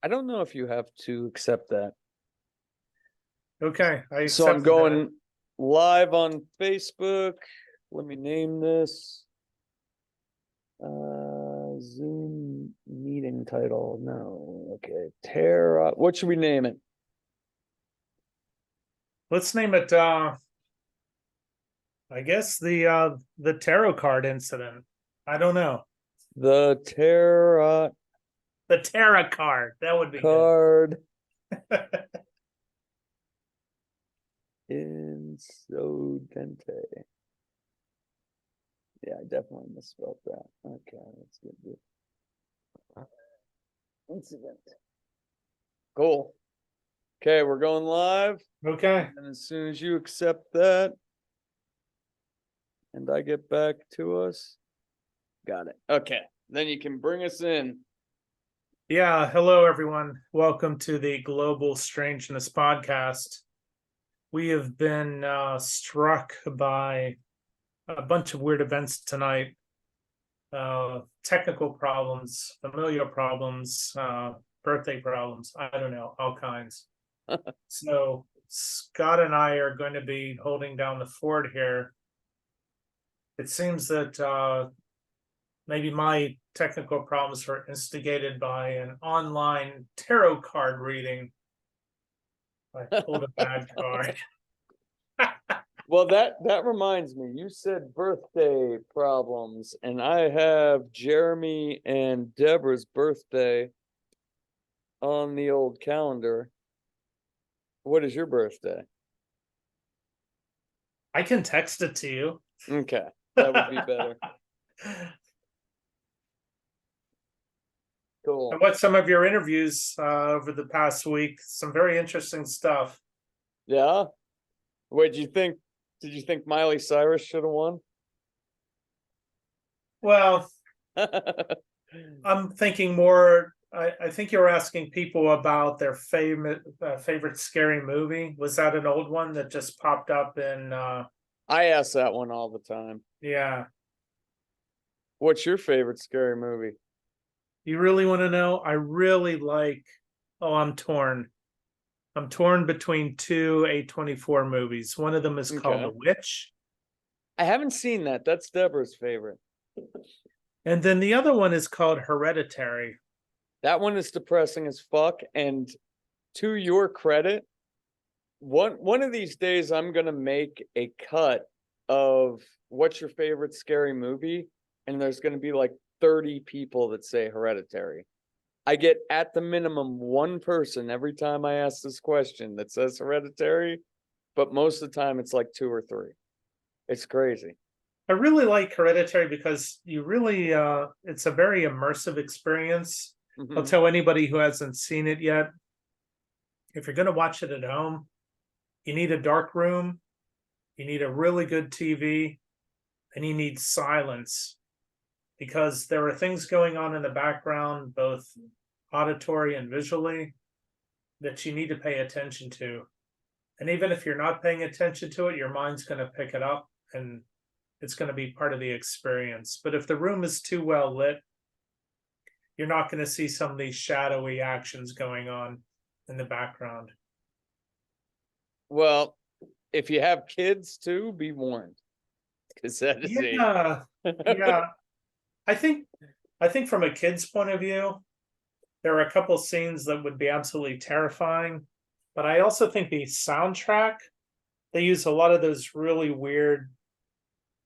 I don't know if you have to accept that. Okay, I So I'm accepted that. going live on Facebook. Let me name this. Zoom meeting title. No. Okay. Terra. What should we name it? Let's name it I guess the tarot card incident. I don't know. The Terra The tarot card. That would be card good. Insodente. Yeah, I definitely misspelled that. Okay, let's get this. Incident. Cool. Okay, we're going live. Okay. And as soon as you accept that, and I get back to us, got it. Okay, then you can bring us in. Yeah, hello everyone. Welcome to the Global Strangeness podcast. We have been struck by a bunch of weird events tonight. Technical problems, familial problems, birthday problems. I don't know, all kinds. So Scott and I are going to be holding down the fort here. It seems that maybe my technical problems were instigated by an online tarot card reading. I pulled a bad card. Well, that reminds me, you said birthday problems, and I have Jeremy and Deborah's birthday on the old calendar. What is your birthday? I can text it to you. Okay, that would be better. Cool. I watched some of your interviews over the past week. Some very interesting stuff. Yeah. What did you think? Did you think Miley Cyrus should have won? Well, I'm thinking more. I think you're asking people about their favorite scary movie. Was that an old one that just popped up in? I ask that one all the time. Yeah. What's your favorite scary movie? You really want to know? I really like. Oh, I'm torn. I'm torn between two A24 movies. One of them is called Okay. The Witch, I haven't seen that. That's Deborah's favorite. and then the other one is called Hereditary. That one is depressing as fuck. And to your credit, one of these days I'm gonna make a cut of what's your favorite scary movie, and there's gonna be like 30 people that say Hereditary. I get at the minimum one person every time I ask this question that says Hereditary, but most of the time it's like 2 or 3. It's crazy. I really like Hereditary because you really it's a very immersive experience. I'll Mhm. tell anybody who hasn't seen it yet, if you're going to watch it at home, you need a dark room, you need a really good TV, and you need silence because there are things going on in the background, both auditory and visually, that you need to pay attention to. And even if you're not paying attention to it, your mind's going to pick it up and it's going to be part of the experience. But if the room is too well lit, you're not going to see some of these shadowy actions going on in the background. Well, if you have kids too, be warned. Because that is Yeah. Yeah. I think from a kid's point of view, there are a couple scenes that would be absolutely terrifying. But I also think the soundtrack, they use a lot of those really weird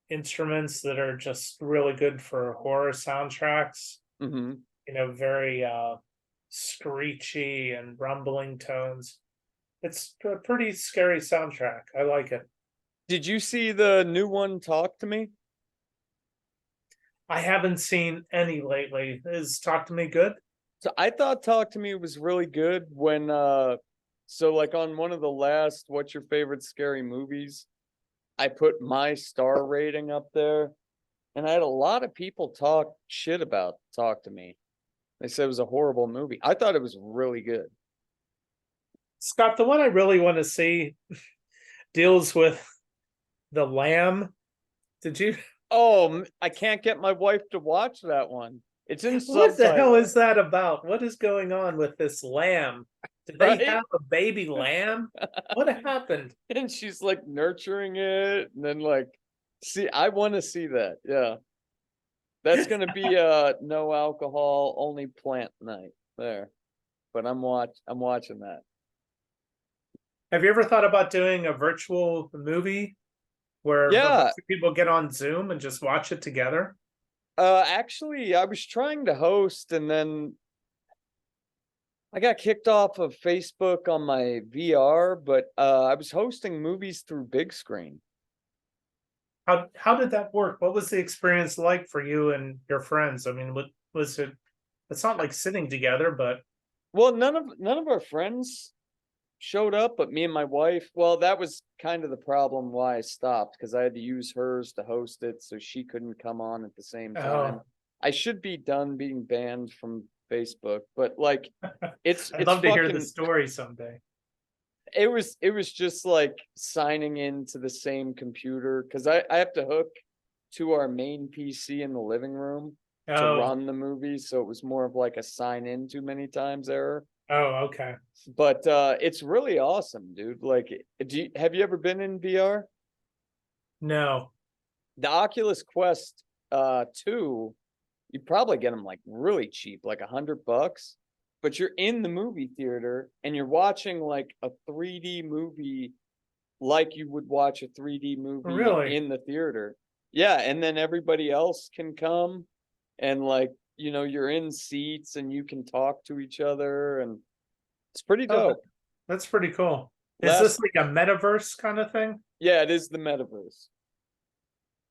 instruments that are just really good for horror soundtracks. Mm-hmm. You know, very screechy and rumbling tones. It's a pretty scary soundtrack. I like it. Did you see the new one, Talk to Me? I haven't seen any lately. Is Talk to Me good? So I thought Talk to Me was really good when so like on one of the last what's your favorite scary movies, I put my star rating up there, and I had a lot of people talk shit about Talk to Me. They said it was a horrible movie. I thought it was really good. Scott, the one I really want to see deals with the lamb. Did you? Oh, I can't get my wife to watch that one. It's in What the hell subtitles, is that about? What is going on with this lamb? Did they right? have a baby lamb? What happened? And she's like nurturing it, and then like, see, I want to see that. Yeah, that's gonna be no alcohol, only plant night there. But I'm watching that. Have you ever thought about doing a virtual movie where a Yeah, bunch of people get on Zoom and just watch it together? actually, I was trying to host, and then I got kicked off of Facebook on my VR, but I was hosting movies through big screen. How did that work? What was the experience like for you and your friends? I mean, what was it? It's not like sitting together, but Well, none of our friends showed up, but me and my wife. Well, that was kind of the problem why I stopped, because I had to use hers to host it, so she couldn't come on at the same time. oh, I should be done being banned from Facebook, but like, it's I'd it's love to hear the fucking. story someday. It was just like signing into the same computer, because I have to hook to our main PC in the living room to Oh, run the movie, so it was more of like a sign in too many times error. oh, okay. But it's really awesome, dude. Like, have you ever been in VR? No, The Oculus Quest 2, you probably get them like really cheap, like $100. But you're in the movie theater and you're watching like a 3D movie, like you would watch a 3D movie really? in the theater. Yeah, and then everybody else can come, and like, you're in seats and you can talk to each other, and it's pretty Oh, dope. that's pretty cool. Is Last this like a metaverse kind of thing? Yeah, it is the metaverse.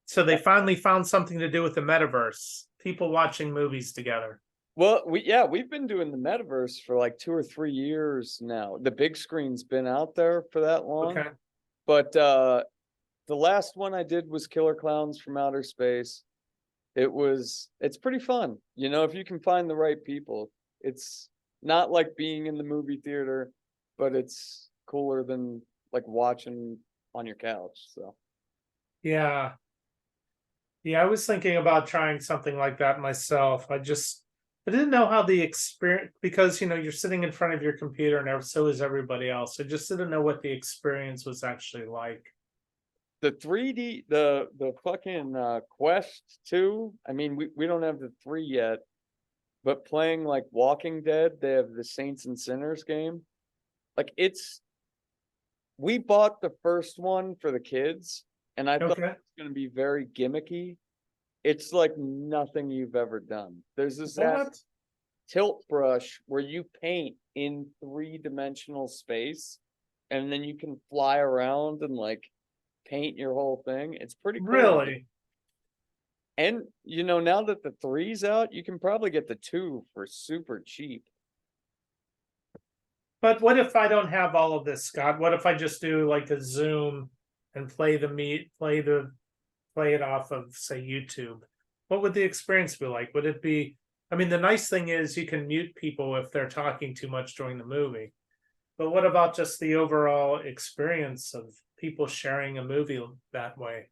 So they finally found something to do with the metaverse. People watching movies together. Well, we've been doing the metaverse for like 2 or 3 years now. The big screen's been out there for that long, Okay. but the last one I did was Killer Clowns from Outer Space. It's pretty fun. If you can find the right people. It's not like being in the movie theater, but it's cooler than like watching on your couch. So Yeah. Yeah, I was thinking about trying something like that myself. I didn't know how the experience, because you're sitting in front of your computer and so is everybody else. I just didn't know what the experience was actually like. the 3D, the fucking Quest 2, I mean, we don't have the 3 yet, but playing like Walking Dead, they have the Saints and Sinners game. Like, we bought the first one for the kids, and I thought it Okay. was going to be very gimmicky. It's like nothing you've ever done. There's this What? tilt brush where you paint in 3-dimensional space, and then you can fly around and like paint your whole thing. It's pretty cool. Really? And now that the 3's out, you can probably get the 2 for super cheap. But what if I don't have all of this, Scott? What if I just do like a Zoom and play it off of, say, YouTube? What would the experience be like? Would it be, I mean, the nice thing is you can mute people if they're talking too much during the movie. But what about just the overall experience of people sharing a movie that way?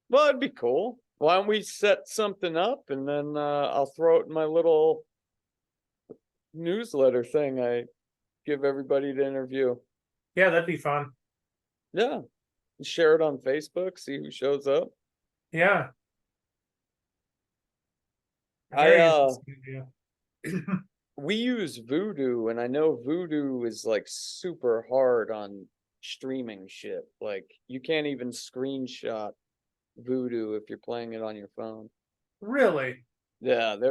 Well, it'd be cool. Why don't we set something up, and then I'll throw it in my little newsletter thing I give everybody to interview. Yeah, that'd be fun. Yeah. Share it on Facebook, see who shows up. Yeah, I very interesting idea. We use Voodoo, and I know Voodoo is like super hard on streaming shit. Like, you can't even screenshot Voodoo if you're playing it on your phone. Really? Yeah, they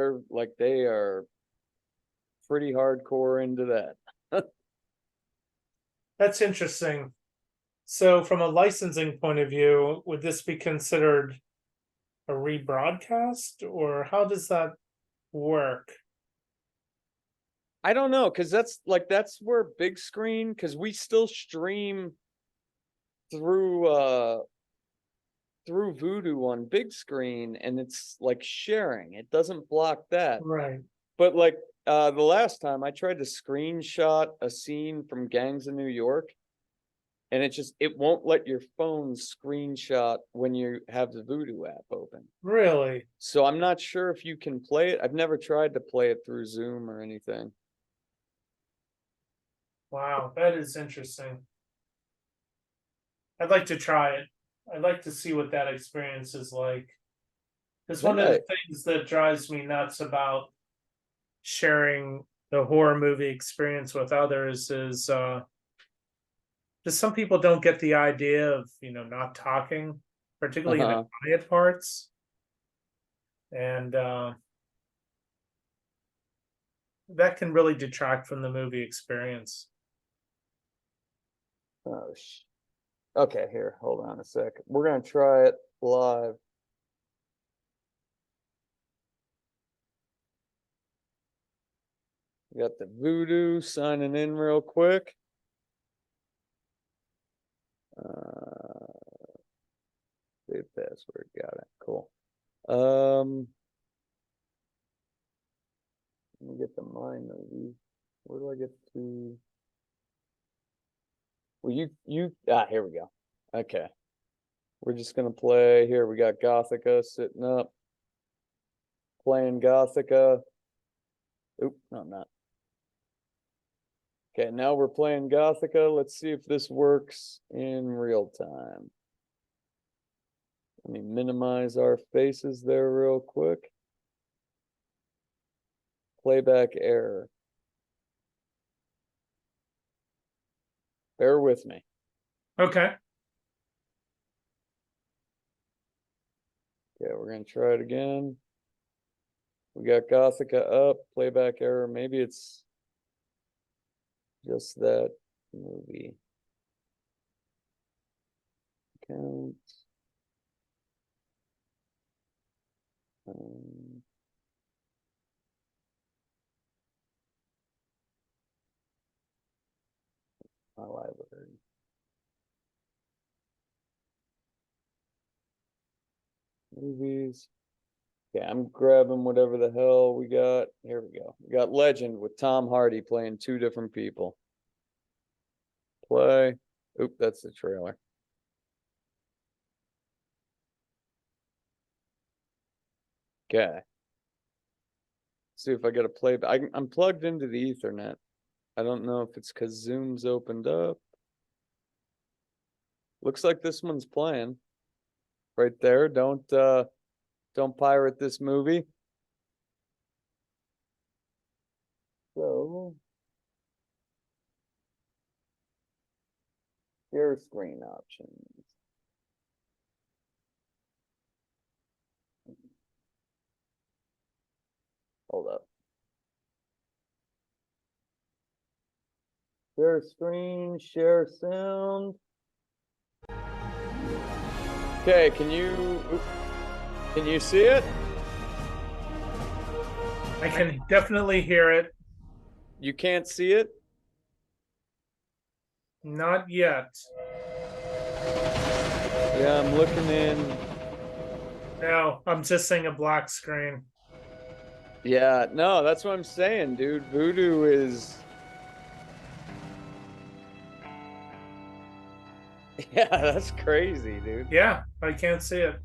are pretty hardcore into that. That's interesting. So, from a licensing point of view, would this be considered a rebroadcast, or how does that work? I don't know, because that's where big screen, because we still stream through Voodoo on big screen, and it's like sharing. It doesn't block that. Right. But like the last time I tried to screenshot a scene from Gangs of New York, and it won't let your phone screenshot when you have the Voodoo app open. Really? So I'm not sure if you can play it. I've never tried to play it through Zoom or anything. Wow, that is interesting. I'd like to try it. I'd like to see what that experience is like. Because one of the things that drives me nuts about sharing the horror movie experience with others is just some people don't get the idea of, not talking, particularly in the quiet parts. And that can really detract from the movie experience. Oh, okay, here, hold on a sec. We're gonna try it live. We got the Voodoo signing in real quick. Save password, got it, cool. Let me get the My Movie. Where do I get to? Well, here we go. Okay. We're just gonna play here. We got Gothica sitting up. Playing Gothica. Oop, no, I'm not. Okay, now we're playing Gothica. Let's see if this works in real time. Let me minimize our faces there real quick. Playback error. Bear with me. Okay. Okay, we're gonna try it again. We got Gothica up, playback error. Maybe it's just that movie. Count. My library. Movies. Okay, I'm grabbing whatever the hell we got. Here we go. We got Legend with Tom Hardy playing two different people. Play. Oop, that's the trailer. Okay. See if I get a playback. I'm plugged into the Ethernet. I don't know if it's because Zoom's opened up. Looks like this one's playing. Right there. Don't pirate this movie. So share screen options. Hold up. Share screen, share sound. Okay, can you see it? I can definitely hear it. You can't see it? Not yet. Yeah, I'm looking in. No, I'm just seeing a black screen. Yeah, no, that's what I'm saying, dude. Voodoo is. Yeah, that's crazy, dude. Yeah, I can't see it.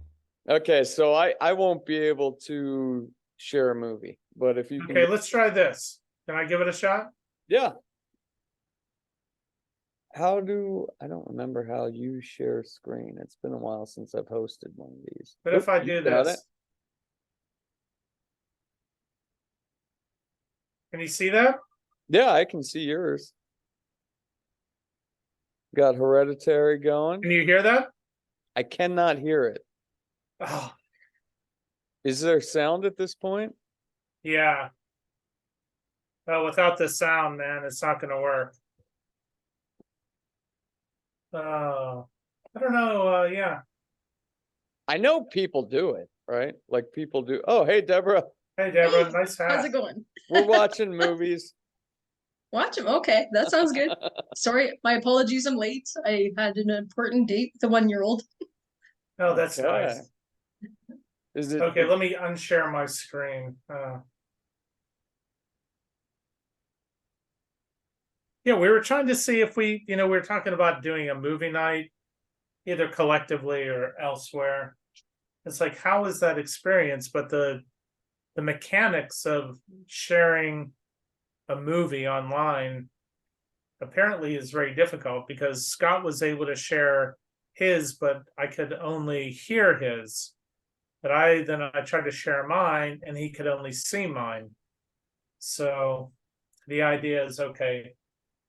Okay, so I won't be able to share a movie, but if you can. Okay, let's try this. Can I give it a shot? Yeah. I don't remember how you share screen. It's been a while since I've hosted one of these. But if I do this, can you see that? Yeah, I can see yours. Got Hereditary going. Can you hear that? I cannot hear it. Oh, Is there sound at this point? yeah. Well, without the sound, man, it's not going to work. Oh, I don't know. Yeah. I know people do it, right? Like people do. Oh, hey, Deborah. Hey, Deborah, Hey, nice hat. how's it going? We're watching movies. Watch them. Okay, that sounds good. Sorry, my apologies. I'm late. I had an important date with a 1-year-old. Oh, that's Okay. nice. Is it Okay? Let me unshare my screen. Yeah, we were trying to see if we were talking about doing a movie night, either collectively or elsewhere. It's like, how is that experience? But the mechanics of sharing a movie online apparently is very difficult, because Scott was able to share his, but I could only hear his. But I tried to share mine and he could only see mine. So the idea is, okay,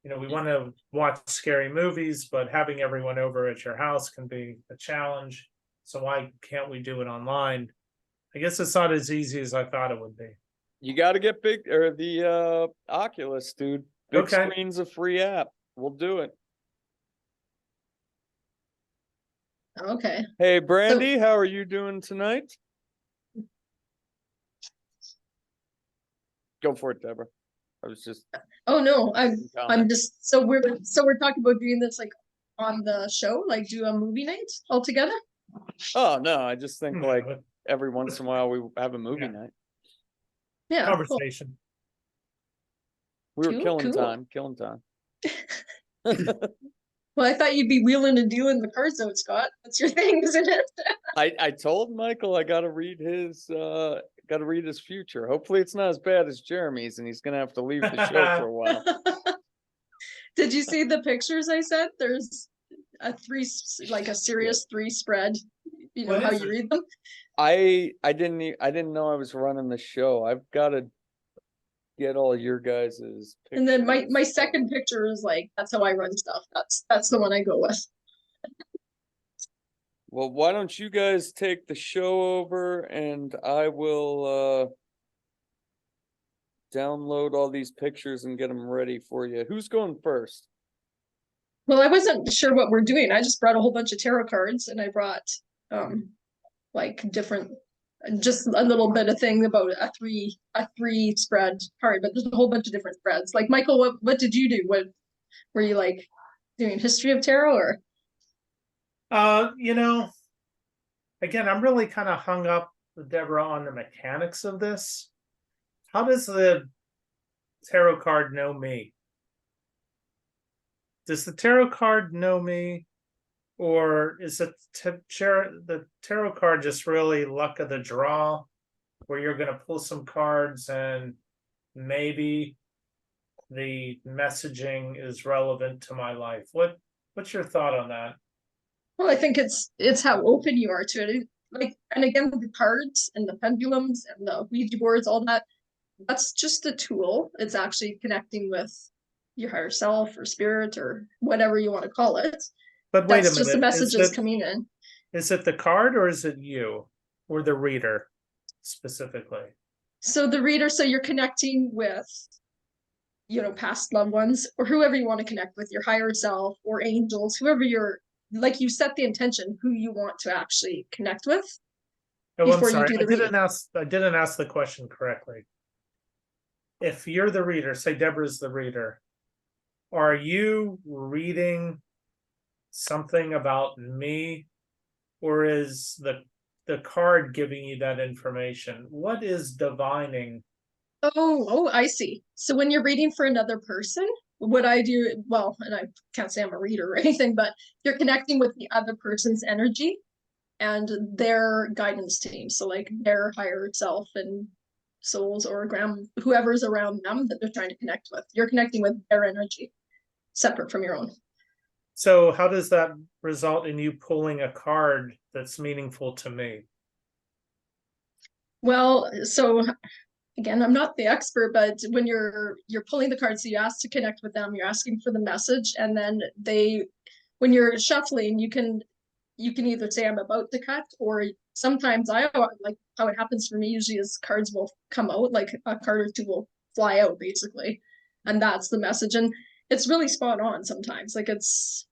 we want to watch scary movies, but having everyone over at your house can be a challenge. So why can't we do it online? I guess it's not as easy as I thought it would be. You got to get big or the Oculus, dude. Big Okay. screen's a free app. We'll do it. Okay. Hey, Brandy, how are you doing tonight? Go for it, Deborah. I was just Oh no, I'm comment. just we're talking about doing this like on the show, like do a movie night all together. Oh no, I just think like But every once in a while we have a movie Yeah. night. Yeah, cool. conversation. We were Cool. killing time. Well, I thought you'd be wheeling and dealing the cards out, Scott. That's your thing, isn't it? I told Michael I gotta read his future. Hopefully it's not as bad as Jeremy's and he's gonna have to leave the show for a while. Did you see the pictures I sent? There's a serious three spread. You know What how is you it? read them? I didn't know I was running the show. I've gotta get all your guys's And then my pictures. second picture is like, that's how I run stuff. That's the one I go with. Well, why don't you guys take the show over and I will download all these pictures and get them ready for you. Who's going first? Well, I wasn't sure what we're doing. I just brought a whole bunch of tarot cards and I brought like different, just a little bit of thing about a three spread card, but there's a whole bunch of different spreads. Like Michael, what did you do? What were you like doing, history of tarot or? You know, again, I'm really kind of hung up with Deborah on the mechanics of this. How does the tarot card know me? Does the tarot card know me? Or is the tarot card just really luck of the draw, where you're going to pull some cards and maybe the messaging is relevant to my life? What's your thought on that? Well, I think it's how open you are to it. Like, and again, the cards and the pendulums and the Ouija boards, all that, that's just a tool. It's actually connecting with your higher self or spirit or whatever you want to call it. But wait a That's just the minute, messages coming in. is it the card or is it you or the reader specifically? So the reader, so you're connecting with, past loved ones or whoever you want to connect with, your higher self or angels, whoever you're, like, you set the intention who you want to actually connect with Oh, I'm before you sorry. do the reading. I didn't ask the question correctly. If you're the reader, say Deborah's the reader, are you reading something about me, or is the card giving you that information? What is divining? Oh, I see. So when you're reading for another person, what I do, well, and I can't say I'm a reader or anything, but you're connecting with the other person's energy and their guidance team. So like their higher self and souls or whoever's around them that they're trying to connect with. You're connecting with their energy, separate from your own. So how does that result in you pulling a card that's meaningful to me? Well, so again, I'm not the expert, but when you're pulling the cards, so you ask to connect with them, you're asking for the message, and then when you're shuffling, you can either say I'm about to cut, or sometimes I like how it happens for me usually is cards will come out, like a card or two will fly out basically, and that's the message, and it's really spot on sometimes. Like it's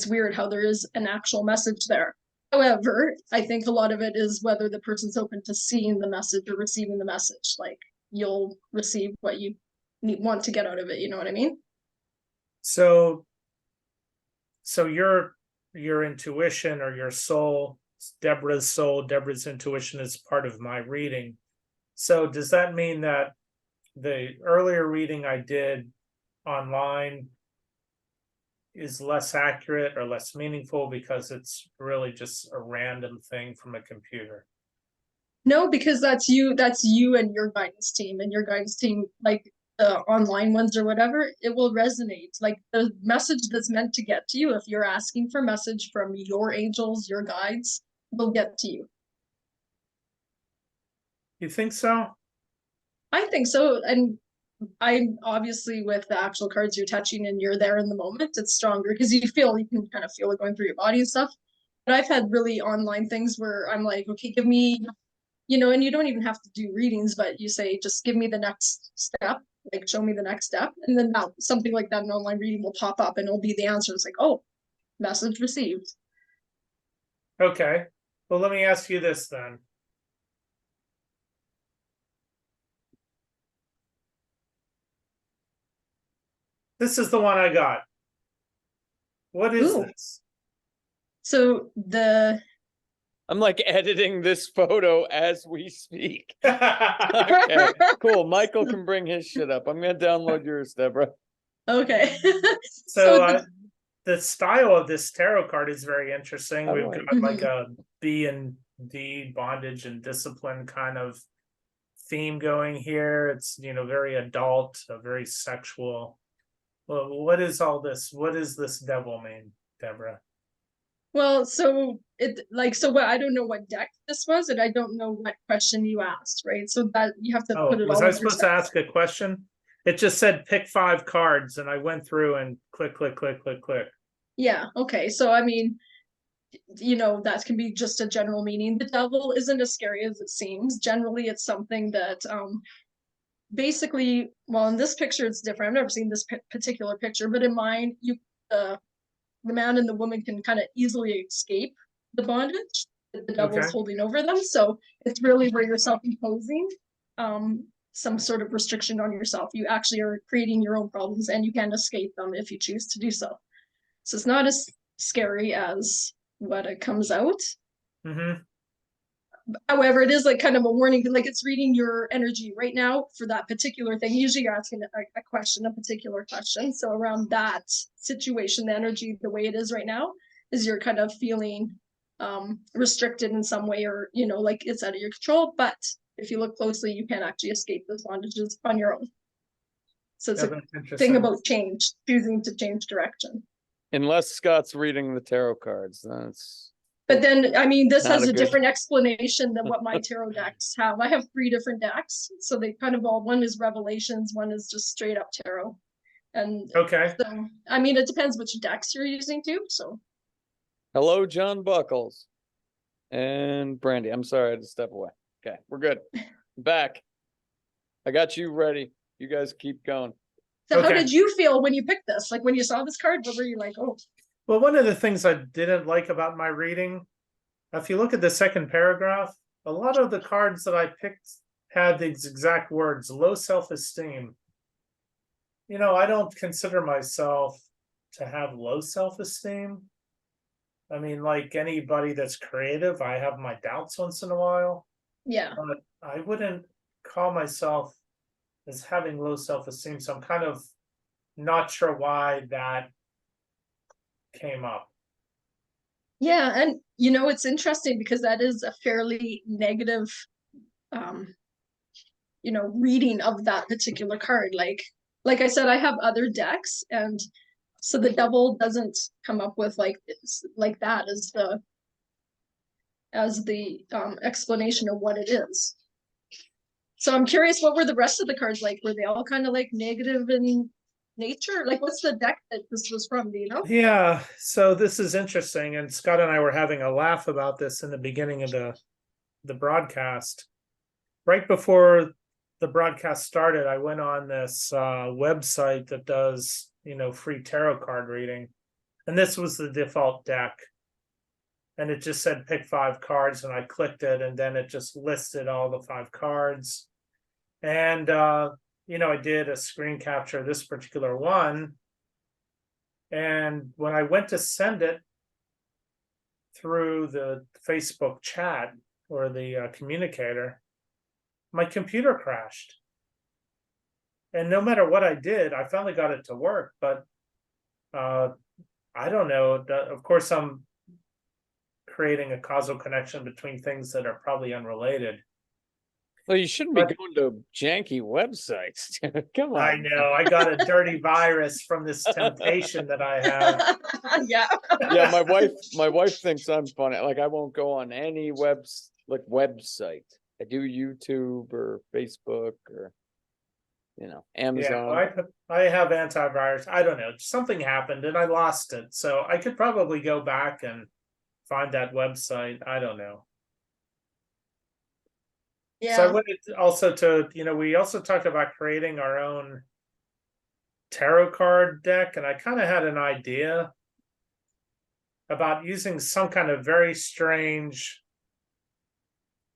weird how there is an actual message there. However, I think a lot of it is whether the person's open to seeing the message or receiving the message. Like you'll receive what you want to get out of it. You know what I mean? So your intuition or your soul, Deborah's intuition is part of my reading. So does that mean that the earlier reading I did online is less accurate or less meaningful because it's really just a random thing from a computer? No, because that's you and your guidance team, and your guidance team, like the online ones or whatever, it will resonate. Like the message that's meant to get to you, if you're asking for message from your angels, your guides, will get to you. You think so? I think so. And I'm obviously, with the actual cards you're touching and you're there in the moment, it's stronger because you can kind of feel it going through your body and stuff. But I've had really online things where I'm like, okay, give me, and you don't even have to do readings, but you say, just give me the next step, like show me the next step. And then now something like that, an online reading will pop up and it'll be the answer. It's like, oh, message received. Okay. Well, let me ask you this then. This is the one I got. What is Ooh. this? So I'm like editing this photo as we speak. Okay, cool. Michael can bring his shit up. I'm gonna download yours, Deborah. okay. So the style of this tarot card is very interesting. Oh, We've right. got like a B and D, bondage and discipline kind of theme going here. It's very adult, very sexual. Well, what is all this? What does this devil mean, Deborah? Well, what, I don't know what deck this was, and I don't know what question you asked, right? So that you have to Oh, put it was all I in supposed to ask a question? It just said pick 5 cards, and I went through and click, click, click, click, click. Yeah, okay. So I mean, that can be just a general meaning. The devil isn't as scary as it seems. Generally, it's something that basically, well, in this picture it's different. I've never seen this particular picture, but in mine, the man and the woman can kind of easily escape the bondage that the devil's Okay. holding over them. So it's really where you're self-imposing some sort of restriction on yourself. You actually are creating your own problems, and you can escape them if you choose to do so. So it's not as scary as what it comes out. Mm-hmm. However, it is like kind of a warning, like it's reading your energy right now for that particular thing. Usually you're asking a question, a particular question. So around that situation, the energy, the way it is right now, is you're kind of feeling restricted in some way, or, like it's out of your control. But if you look closely, you can actually escape those bondages on your own. So it's Yeah, a that's interesting. thing about change, choosing to change direction. Unless Scott's reading the tarot cards, that's But then, I mean, this Not has a a good- different explanation than what my tarot decks have. I have 3 different decks. So they kind of one is Revelations, one is just straight up tarot. And Okay. so, I mean, it depends which decks you're using too. So, hello, John Buckles and Brandy. I'm sorry, I had to step away. Okay, we're good. Back. I got you ready. You guys keep going. so how Okay. did you feel when you picked this? Like when you saw this card, what were you like? Oh, Well, one of the things I didn't like about my reading, if you look at the second paragraph, a lot of the cards that I picked had these exact words: low self-esteem. I don't consider myself to have low self-esteem. I mean, like anybody that's creative, I have my doubts once in a while, yeah. but I wouldn't call myself as having low self-esteem. So I'm kind of not sure why that came up. Yeah. And, it's interesting because that is a fairly negative, um, reading of that particular card. Like I said, I have other decks, and so the devil doesn't come up with like that as the explanation of what it is. So I'm curious, what were the rest of the cards like? Were they all kind of like negative in nature? Like, what's the deck that this was from? Do you know? Yeah, so this is interesting, and Scott and I were having a laugh about this in the beginning of the broadcast. Right before the broadcast started, I went on this website that does free tarot card reading, and this was the default deck, and it just said pick 5 cards, and I clicked it, and then it just listed all the 5 cards, and I did a screen capture of this particular one. And when I went to send it through the Facebook chat or the communicator, my computer crashed. and no matter what I did, I finally got it to work. But I don't know. Of course, I'm creating a causal connection between things that are probably unrelated. Well, you shouldn't be But- going to janky websites. Come on. I know. I got a dirty virus from this temptation that I have. Yeah. Yeah, my wife thinks I'm funny. Like I won't go on any website. I do YouTube or Facebook or Yeah, Amazon. I have antivirus. I don't know. Something happened and I lost it. So I could probably go back and find that website. I don't know. So I Yeah. wanted also to, we also talked about creating our own tarot card deck, and I kind of had an idea about using some kind of very strange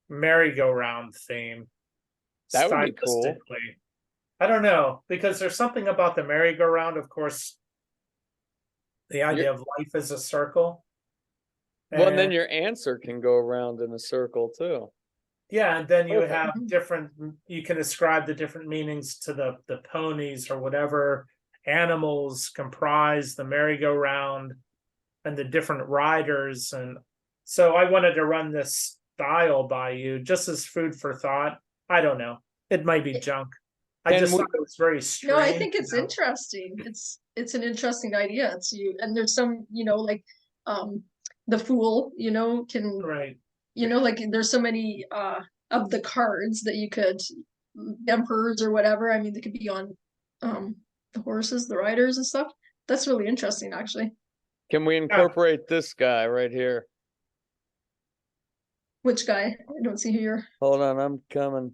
merry-go-round theme. That would be cool. stylistically. I don't know, because there's something about the merry-go-round, of course, the idea of life as a circle. Well, and then And your answer can go around in a circle too. yeah, and then you Perfect. have you can ascribe the different meanings to the ponies or whatever animals comprise the merry-go-round and the different riders. And so I wanted to run this style by you just as food for thought. I don't know. It might be junk. I And just we- thought it was very strange. No, I think it's you know? interesting. It's an interesting idea. It's you, and there's some, like the fool, can, Right. like there's so many of the cards that you could, emperors or whatever. I mean, they could be on the horses, the riders and stuff. That's really interesting, actually. Can we incorporate this guy right here? Which guy? I don't see who you're. Hold on, I'm coming.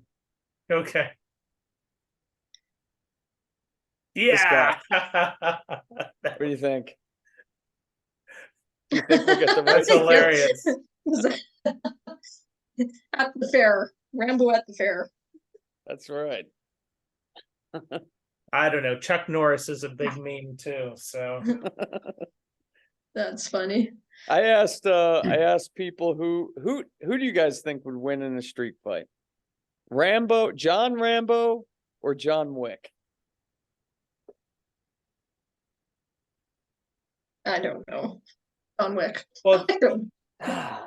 Okay. This Yeah. What do you think? You think we'll get the right? That's hilarious. At the fair, Rambo at the fair. That's right. I don't know. Chuck Norris is a big meme too. So That's funny. I asked people who do you guys think would win in a street fight? John Rambo or John Wick? I don't know. John Wick. well, I don't-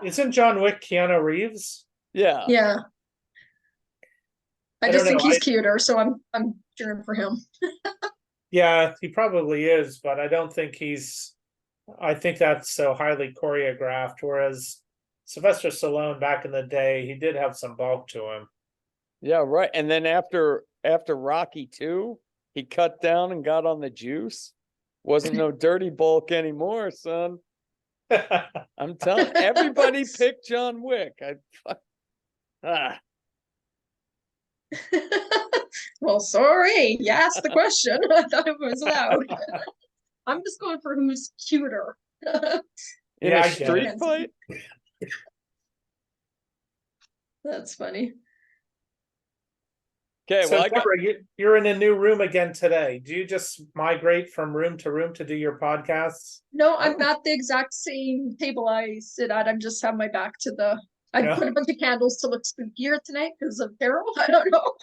isn't John Wick Keanu Reeves? Yeah. Yeah. I I just don't think know, he's cuter, so I'm cheering for him. Yeah, he probably is, but I don't think I think that's so highly choreographed. Whereas Sylvester Stallone back in the day, he did have some bulk to him. Yeah, right. And then after Rocky 2, he cut down and got on the juice. Wasn't no dirty bulk anymore, son. I'm telling everybody pick John Wick. Well, sorry, you asked the question. I thought it was allowed. I'm just going for who's cuter. In Yeah, a I get street it. fight? That's funny. Okay, So well I got Deborah, you're in a new room again today. Do you just migrate from room to do your podcasts? No, I'm at the exact same table I sit at. I'm just have my back to the. I Yeah. put a bunch of candles to look spookier tonight because of Carol. I don't know,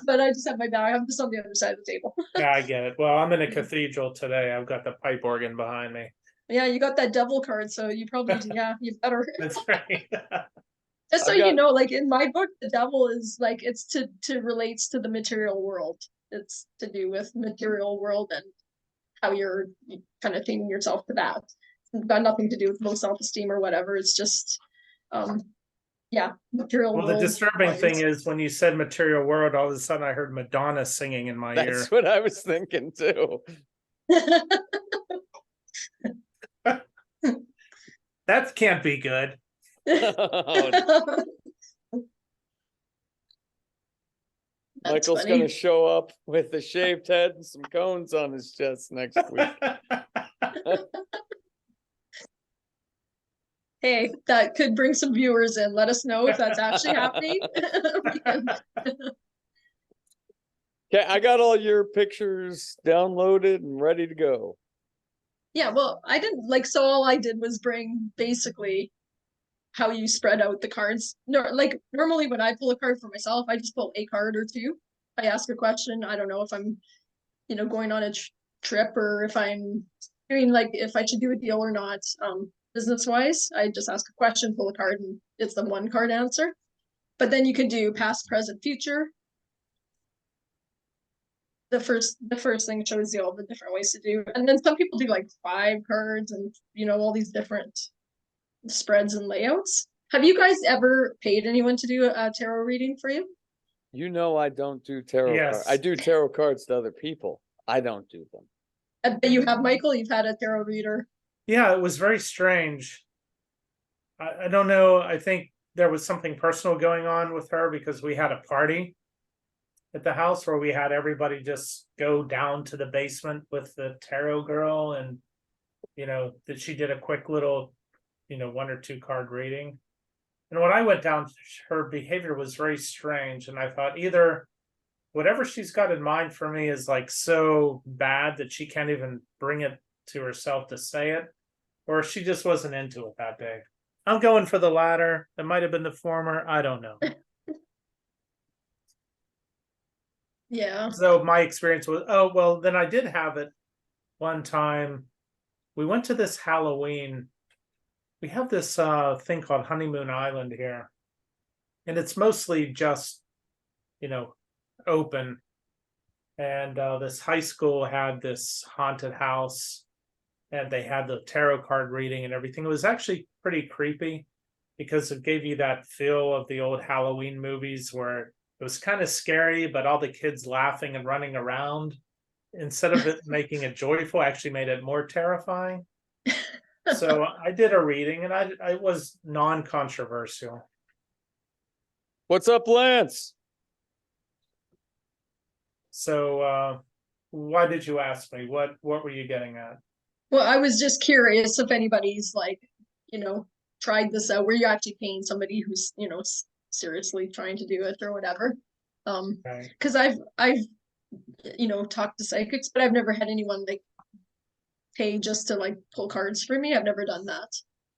but I just have my back. I'm just on the other side of the table. Yeah, I get it. Well, I'm in a cathedral today. I've got the pipe organ behind me. Yeah, you got that devil card, so you probably you better. That's right. Just so I've you got- know, like in my book, the devil is like it's to relates to the material world. It's to do with material world and how you're kind of thinking yourself to that. It's got nothing to do with low self-esteem or whatever. It's just material Well, world. the disturbing wise. thing is when you said material world, all of a sudden I heard Madonna singing in my ear. that's what I was thinking too. That can't be good. Oh, That's Michael's funny. gonna show up with a shaved head and some cones on his chest next week. Hey, that could bring some viewers in. Let us know if that's actually happening. Okay, I got all your pictures downloaded and ready to go. Yeah, well, I didn't so all I did was bring basically how you spread out the cards. No, like normally when I pull a card for myself, I just pull a card or two. I ask a question. I don't know if I'm, going on a trip or if I'm doing like if I should do a deal or not. Business wise, I just ask a question, pull a card, and it's the one card answer. But then you can do past, present, future. The first thing shows you all the different ways to do, and then some people do like 5 cards and all these different spreads and layouts. Have you guys ever paid anyone to do a tarot reading for you? I don't do tarot cards. I Yes. do tarot cards to other people. I don't do them. I bet you have, Michael. You've had a tarot reader. Yeah, it was very strange. I don't know. I think there was something personal going on with her because we had a party at the house where we had everybody just go down to the basement with the tarot girl, and that she did a quick little 1 or 2 card reading. And when I went down, her behavior was very strange, and I thought either whatever she's got in mind for me is like so bad that she can't even bring it to herself to say it, or she just wasn't into it that day. I'm going for the latter. It might have been the former. I don't know. Yeah. So my experience was, oh, well, then I did have it one time. We went to this Halloween. We have this thing called Honeymoon Island here. And it's mostly just, open. And this high school had this haunted house, and they had the tarot card reading and everything. It was actually pretty creepy because it gave you that feel of the old Halloween movies where it was kind of scary, but all the kids laughing and running around. Instead of it making it joyful, actually made it more terrifying. So I did a reading, and I was non-controversial. What's up, Lance? So why did you ask me? What were you getting at? Well, I was just curious if anybody's like, tried this out where you're actually paying somebody who's, seriously trying to do it or whatever. Okay. Because I've talked to psychics, but I've never had anyone like pay just to like pull cards for me. I've never done that.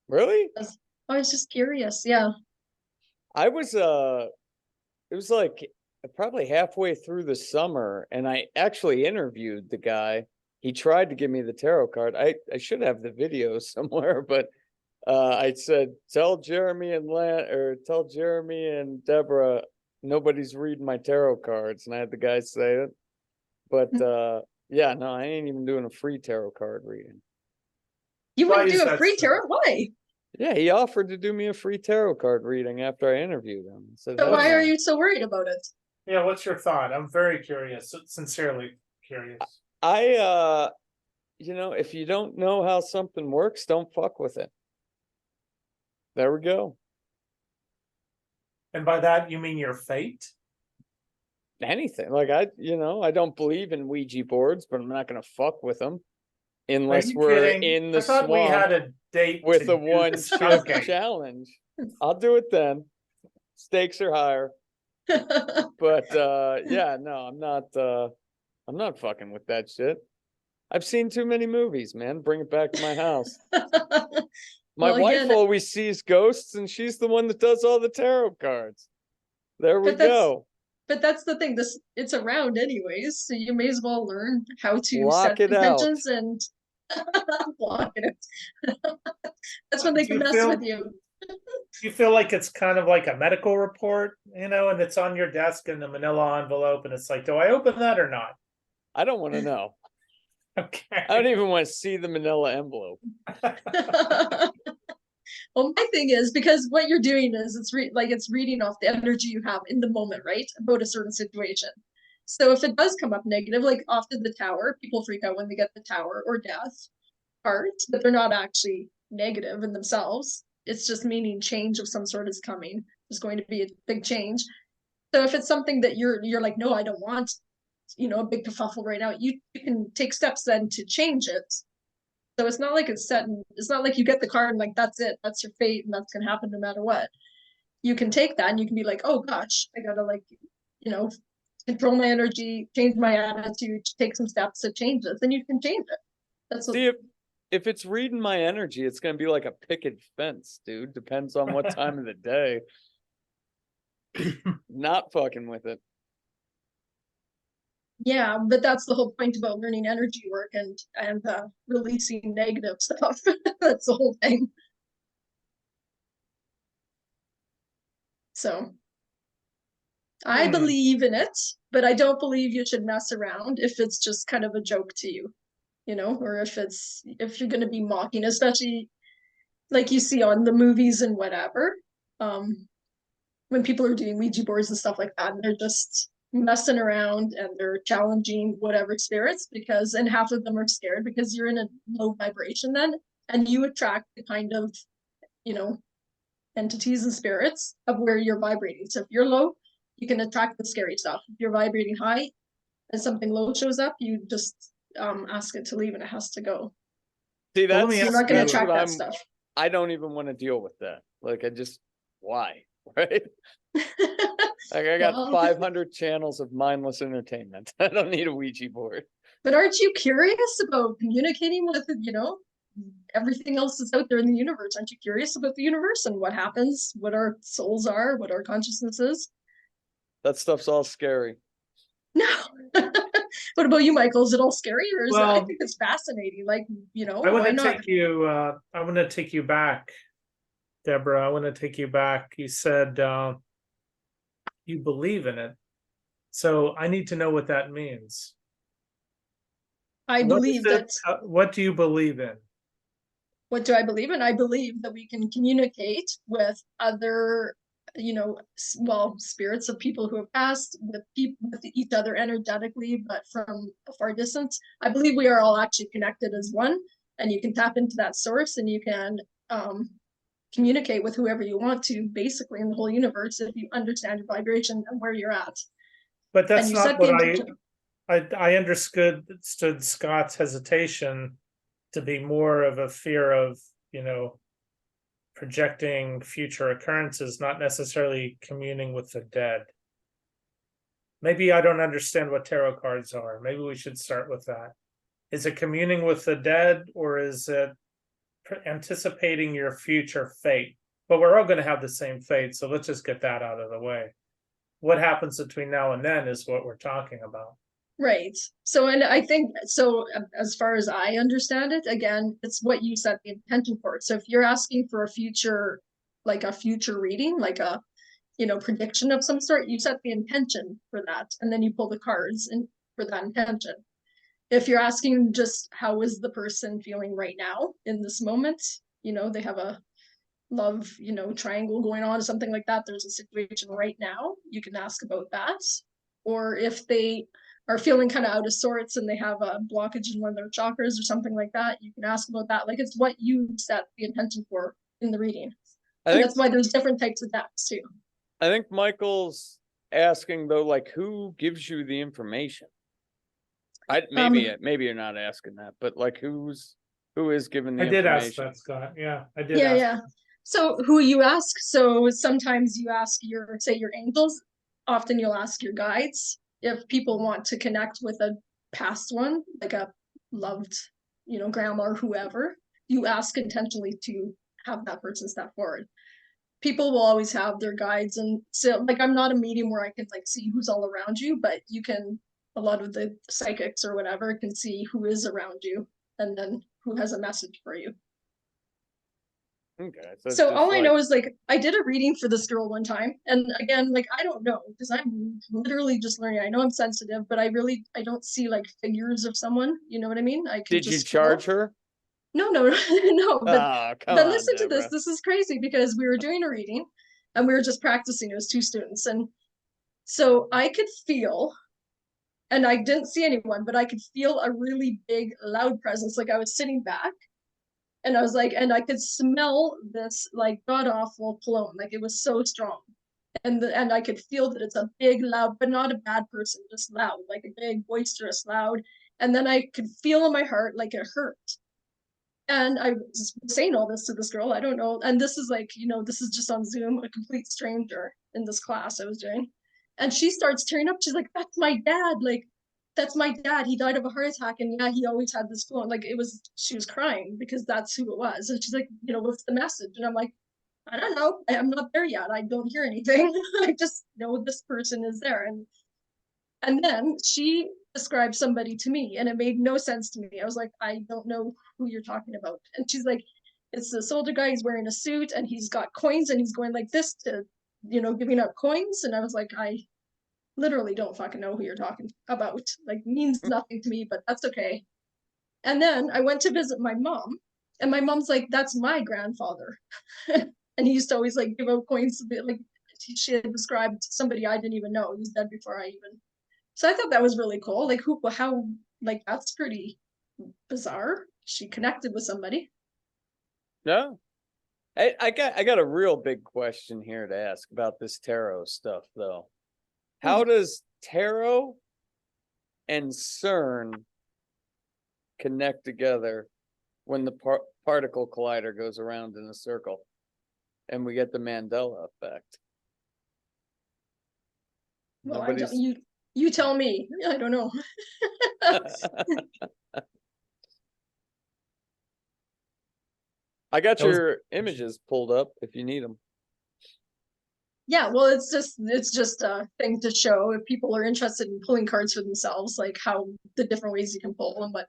Really? I was just curious. Yeah. It was like probably halfway through the summer, and I actually interviewed the guy. He tried to give me the tarot card. I should have the video somewhere, but I said, tell Jeremy and Deborah, nobody's reading my tarot cards. And I had the guy say it. But yeah, no, I ain't even doing a free tarot card reading. You Why wouldn't is do a that free so? tarot? Why? Yeah, he offered to do me a free tarot card reading after I interviewed him. I said, So "Hell why are no." you so worried about it? Yeah, what's your thought? I'm very curious, sincerely curious. If you don't know how something works, don't fuck with it. There we go. And by that, you mean your fate? Anything. Like I don't believe in Ouija boards, but I'm not gonna fuck with them Are unless you we're kidding? in the I thought we had swamp a date with to a do one this. shift Okay. challenge. I'll do it then. Stakes are higher. But yeah, no, I'm not fucking with that shit. I've seen too many movies, man. Bring it back to my house. My Well, wife again, always sees ghosts, and she's the one that does all the tarot cards. There we but that's go. but that's the thing. It's around anyways, so you may as well learn how to Block set it out. intentions and block it. That's when they Do can mess with you. you feel like it's kind of like a medical report, and it's on your desk in a manila envelope, and it's like, do I open that or not? I don't want to know. Okay. I don't even want to see the manila envelope. Well, my thing is because what you're doing is it's reading off the energy you have in the moment, right? About a certain situation. So if it does come up negative, like often the tower, people freak out when they get the tower or death cards, but they're not actually negative in themselves. It's just meaning change of some sort is coming. There's going to be a big change. So if it's something that you're like, no, I don't want, a big kerfuffle right now, you can take steps then to change it. So it's not like it's set and it's not like you get the card and like that's it, that's your fate, and that's gonna happen no matter what. You can take that and you can be like, oh gosh, I gotta control my energy, change my attitude, take some steps to change this, then you can change it. That's what See, if it's reading my energy, it's gonna be like a picket fence, dude. Depends on what time of the day. Not fucking with it. Yeah, but that's the whole point about learning energy work and releasing negative stuff. That's the whole thing. So I believe in it, but I don't believe you should mess around if it's just kind of a joke to you, or if you're going to be mocking, especially like you see on the movies and whatever. When people are doing Ouija boards and stuff like that, and they're just messing around and they're challenging whatever spirits and half of them are scared because you're in a low vibration then, and you attract the kind of, you know, entities and spirits of where you're vibrating. So if you're low, you can attract the scary stuff. If you're vibrating high and something low shows up, you just ask it to leave and it has to go. See, Well, let me You're not going to that's attract what that I'm, stuff. I don't even want to deal with that. Like, why? Right? Like, I got Well, 500 channels of mindless entertainment. I don't need a Ouija board. but aren't you curious about communicating with, everything else that's out there in the universe? Aren't you curious about the universe and what happens, what our souls are, what our consciousness is? That stuff's all scary. No. What about you, Michael? Is it all scary, or is it? I Well, think it's fascinating. Like, I want why to not? take you. I want to take you back, Deborah. I want to take you back. You said you believe in it, so I need to know what that means. I believe that. What do you believe in? What do I believe in? I believe that we can communicate with other, spirits of people who have passed, with each other energetically, but from a far distance. I believe we are all actually connected as one, and you can tap into that source and you can communicate with whoever you want to, basically in the whole universe, if you understand your vibration and where you're at. But that's and you not set what the intention. I understood Scott's hesitation to be more of a fear of, projecting future occurrences, not necessarily communing with the dead. Maybe I don't understand what tarot cards are. Maybe we should start with that. Is it communing with the dead, or is it anticipating your future fate? But we're all going to have the same fate, so let's just get that out of the way. What happens between now and then is what we're talking about. Right. So, and I think, so as far as I understand it, again, it's what you set the intention for. So if you're asking for a future reading, like a, prediction of some sort, you set the intention for that. And then you pull the cards for that intention. If you're asking just how is the person feeling right now in this moment, they have a love, triangle going on or something like that. There's a situation right now. You can ask about that. Or if they are feeling kind of out of sorts and they have a blockage in one of their chakras or something like that, you can ask about that. Like, it's what you set the intention for in the reading. And that's why there's different types of decks too. I think Michael's asking though, like, who gives you the information? Maybe you're not asking that, but like, who is given the information? I did ask that, Scott. Yeah, I did. Yeah. So who you ask? So sometimes you ask your angels. Often you'll ask your guides. If people want to connect with a past one, like a loved, grandma or whoever, you ask intentionally to have that person step forward. People will always have their guides, and so like I'm not a medium where I can like see who's all around you, but you can. A lot of the psychics or whatever can see who is around you, and then who has a message for you. Okay. So all I know is like I did a reading for this girl one time, and again, like I don't know because I'm literally just learning. I know I'm sensitive, but I don't see like figures of someone. You know what I mean? Did you charge her? No, no. But listen to this. This is crazy because we were doing a reading, and we were just practicing. It was 2 students, and so I could feel, and I didn't see anyone, but I could feel a really big, loud presence. Like I was sitting back. And I was like, and I could smell this like god awful cologne, like it was so strong, and I could feel that it's a big, loud, but not a bad person, just loud, like a big, boisterous, loud. And then I could feel in my heart like it hurt. And I was saying all this to this girl, I don't know, and this is like, this is just on Zoom, a complete stranger in this class I was doing, and she starts tearing up. She's like, "That's my dad, like." That's my dad. He died of a heart attack, and yeah, he always had this phone. Like she was crying because that's who it was. And she's like, what's the message? And I'm like, I don't know. I'm not there yet. I don't hear anything. I just know this person is there. And And then she described somebody to me and it made no sense to me. I was like, I don't know who you're talking about. And she's like, it's this older guy, he's wearing a suit and he's got coins and he's going like this to, giving out coins. And I was like, I literally don't fucking know who you're talking about. Like, means nothing to me, but that's okay. And then I went to visit my mom, and my mom's like, that's my grandfather. And he used to always like give out coins, like she had described somebody I didn't even know. He was dead before I even. So I thought that was really cool. Like how, like that's pretty bizarre. She connected with somebody. No. I got a real big question here to ask about this tarot stuff though. How does tarot and CERN connect together when the particle collider goes around in a circle and we get the Mandela effect? Well, Nobody's... you tell me. I don't know. I got your images pulled up if you need them. Yeah, well, it's just a thing to show if people are interested in pulling cards for themselves, like how the different ways you can pull and what.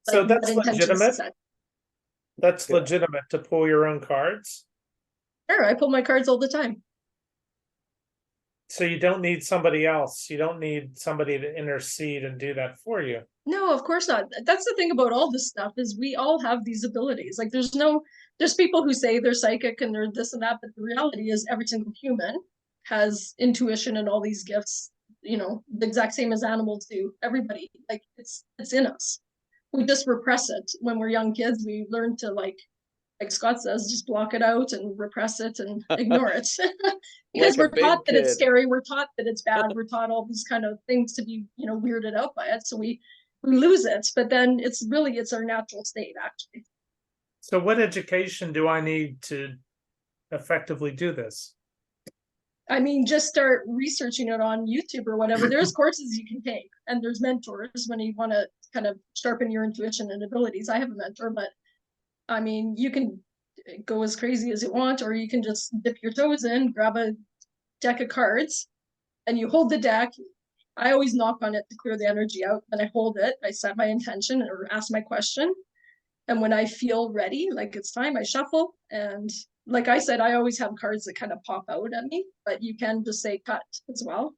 So like, that's what intentions to legitimate. set. That's Yeah. legitimate to pull your own cards. Sure, I pull my cards all the time. So you don't need somebody else. You don't need somebody to intercede and do that for you. No, of course not. That's the thing about all this stuff is we all have these abilities. Like there's people who say they're psychic and they're this and that, but the reality is every single human has intuition and all these gifts, the exact same as animals do. Everybody, like it's in us. We just repress it. When we're young kids, we learn to like Scott says, just block it out and repress it and ignore it. Because Like a we're taught big that it's kid. scary, we're taught that it's bad, we're taught all these kind of things to be, weirded out by it. So we lose it, but then it's our natural state actually. So what education do I need to effectively do this? I mean, just start researching it on YouTube or whatever. There's courses you can take and there's mentors when you want to kind of sharpen your intuition and abilities. I have a mentor, but I mean, you can go as crazy as you want, or you can just dip your toes in, grab a deck of cards, and you hold the deck. I always knock on it to clear the energy out. Then I hold it, I set my intention or ask my question. And when I feel ready, like it's time, I shuffle. And like I said, I always have cards that kind of pop out at me, but you can just say cut as well.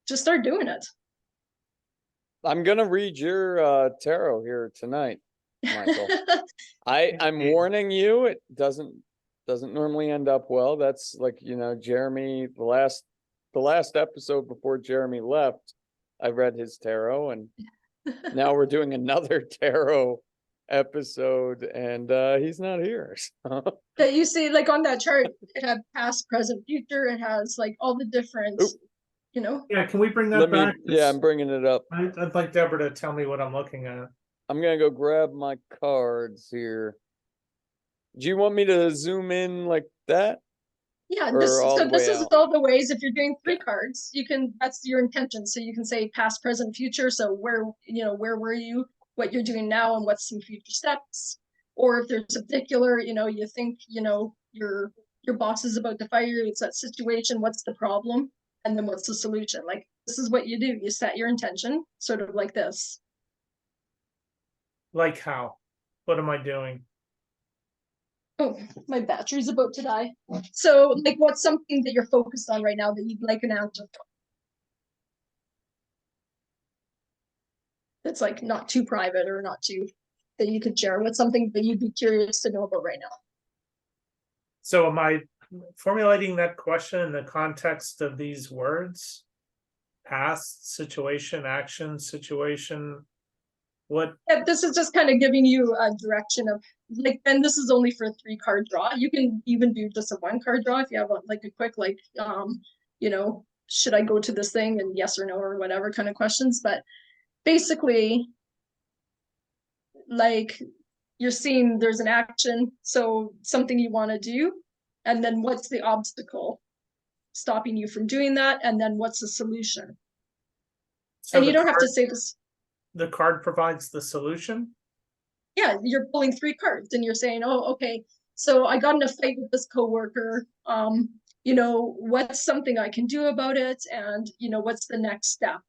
Just start doing it. I'm gonna read your tarot here tonight, Michael. I'm warning you, it doesn't normally end up well. That's like, Jeremy, the last episode before Jeremy left, I read his tarot, and now we're doing another tarot episode and he's not here. So. That you see, like on that chart, it had past, present, future. It has like all the different, Yeah, can we bring that back? Yeah, I'm bringing it up. I'd like Deborah to tell me what I'm looking at. I'm gonna go grab my cards here. Do you want me to zoom in like that? Yeah, this is all the ways. If you're doing 3 Yeah. cards, that's your intention. So you can say past, present, future. So where were you, what you're doing now, and what's some future steps. Or if there's a particular, you think, your boss is about to fire you, it's that situation, what's the problem? And then what's the solution? Like, this is what you do. You set your intention, sort of like this. Like how? What am I doing? Oh, my battery's about to die. So, like, what's something that you're focused on right now that you'd like an answer for? That's like not too private or not too that you could share. What's something that you'd be curious to know about right now? So am I formulating that question in the context of these words? Past, situation, action, situation. What? Yeah, this is just kind of giving you a direction of like, and this is only for a 3-card draw. You can even do just a 1-card draw if you have like a quick, like, should I go to this thing, and yes or no or whatever kind of questions. But basically, like, you're seeing there's an action, so something you want to do, and then what's the obstacle stopping you from doing that, and then what's the solution. So and you don't have to say this. The card provides the solution? Yeah, you're pulling 3 cards and you're saying, oh, okay, so I got in a fight with this coworker. what's something I can do about it, and what's the next step,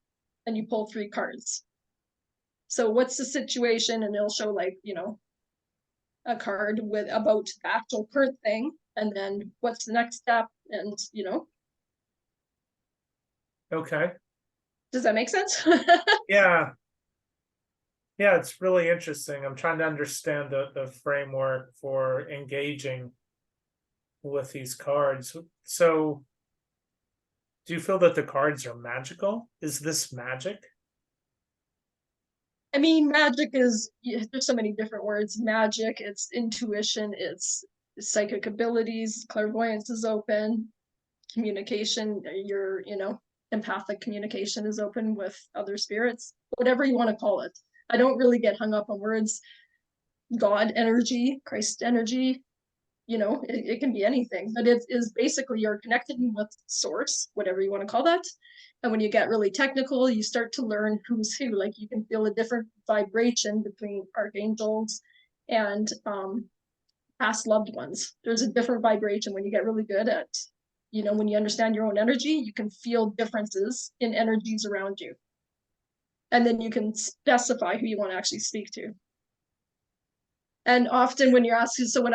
and you pull 3 cards. So what's the situation, and it'll show like a card with about the actual current thing, and then what's the next step, and Okay. does that make sense? Yeah. Yeah, it's really interesting. I'm trying to understand the framework for engaging with these cards. So, do you feel that the cards are magical? Is this magic? I mean, magic is, there's so many different words. Magic, it's intuition, it's psychic abilities, clairvoyance is open, communication, your, empathic communication is open with other spirits, whatever you want to call it. I don't really get hung up on words. God energy, Christ energy, it can be anything, but it is basically you're connected with source, whatever you want to call that. And when you get really technical, you start to learn who's who. Like you can feel a different vibration between archangels and past loved ones. There's a different vibration when you get really good at, when you understand your own energy, you can feel differences in energies around you. And then you can specify who you want to actually speak to. And often when you're asking, so when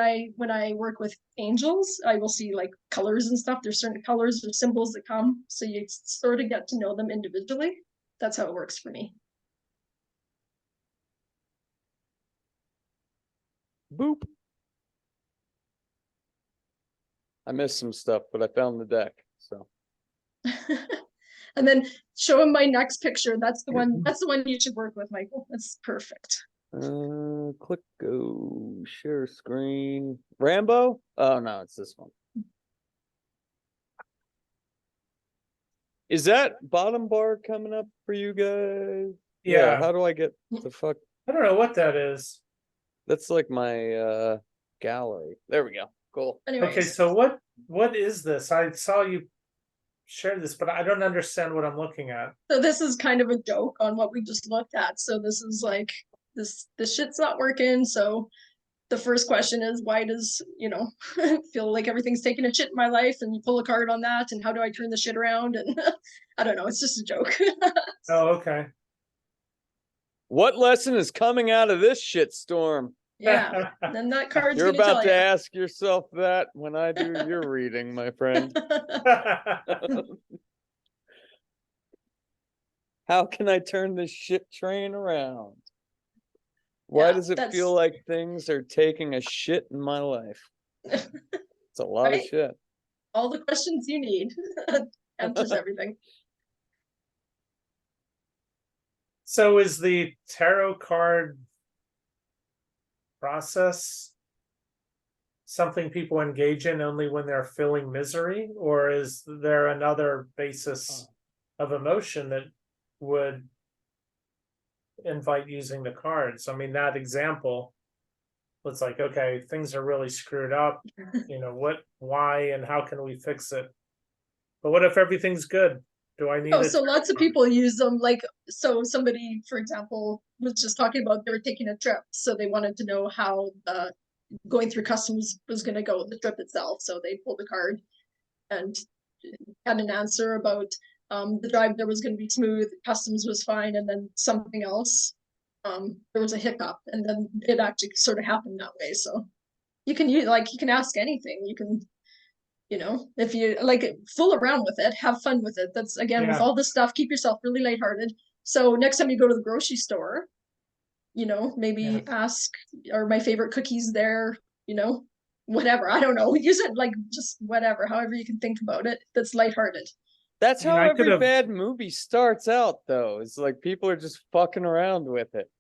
I work with angels, I will see like colors and stuff. There's certain colors or symbols that come, so you sort of get to know them individually. That's how it works for me. Boop. I missed some stuff, but I found the deck. So And then show him my next picture. That's the one. That's the one you should work with, Michael. That's perfect. click go, share screen. Rambo? Oh no, it's this one. Is that bottom bar coming up for you guys? Yeah. How do I get the fuck? I don't know what that is. That's like my gallery. There we go. Cool. Anyways, Okay, so what is this? I saw you share this, but I don't understand what I'm looking at. so this is kind of a joke on what we just looked at. So this is like this shit's not working. So the first question is, why does feel like everything's taking a shit in my life? And you pull a card on that, and how do I turn the shit around? And I don't know, it's just a joke. Oh, okay. What lesson is coming out of this shitstorm? Yeah, then that card's You're gonna about tell to ask yourself that when I do your reading, my friend. How can I turn this shit train around? Why Yeah, does it that's- feel like things are taking a shit in my life? It's a lot of Right? shit. All the questions you need. Answers everything. So is the tarot card process something people engage in only when they're feeling misery, or is there another basis of emotion that would invite using the cards? I mean, that example, it's like, okay, things are really screwed up. Why, and how can we fix it? But what if everything's good? Do I need Oh, it? so lots of people use them. Like, so somebody, for example, was just talking about they were taking a trip, so they wanted to know how going through customs was going to go, the trip itself. So they pulled a card and had an answer about the drive there was going to be smooth, customs was fine, and then something else. There was a hiccup, and then it actually sort of happened that way. So you can use, like, you can ask anything. You can, if you like, fool around with it, have fun with it. That's again with all this stuff, keep yourself really lighthearted. So next time you go to the grocery store, maybe ask, are my favorite cookies there? Whatever. I don't know. Use it like just whatever, however you can think about it. That's lighthearted. That's I mean, how I every could've- bad movie starts out, though. It's like people are just fucking around with it.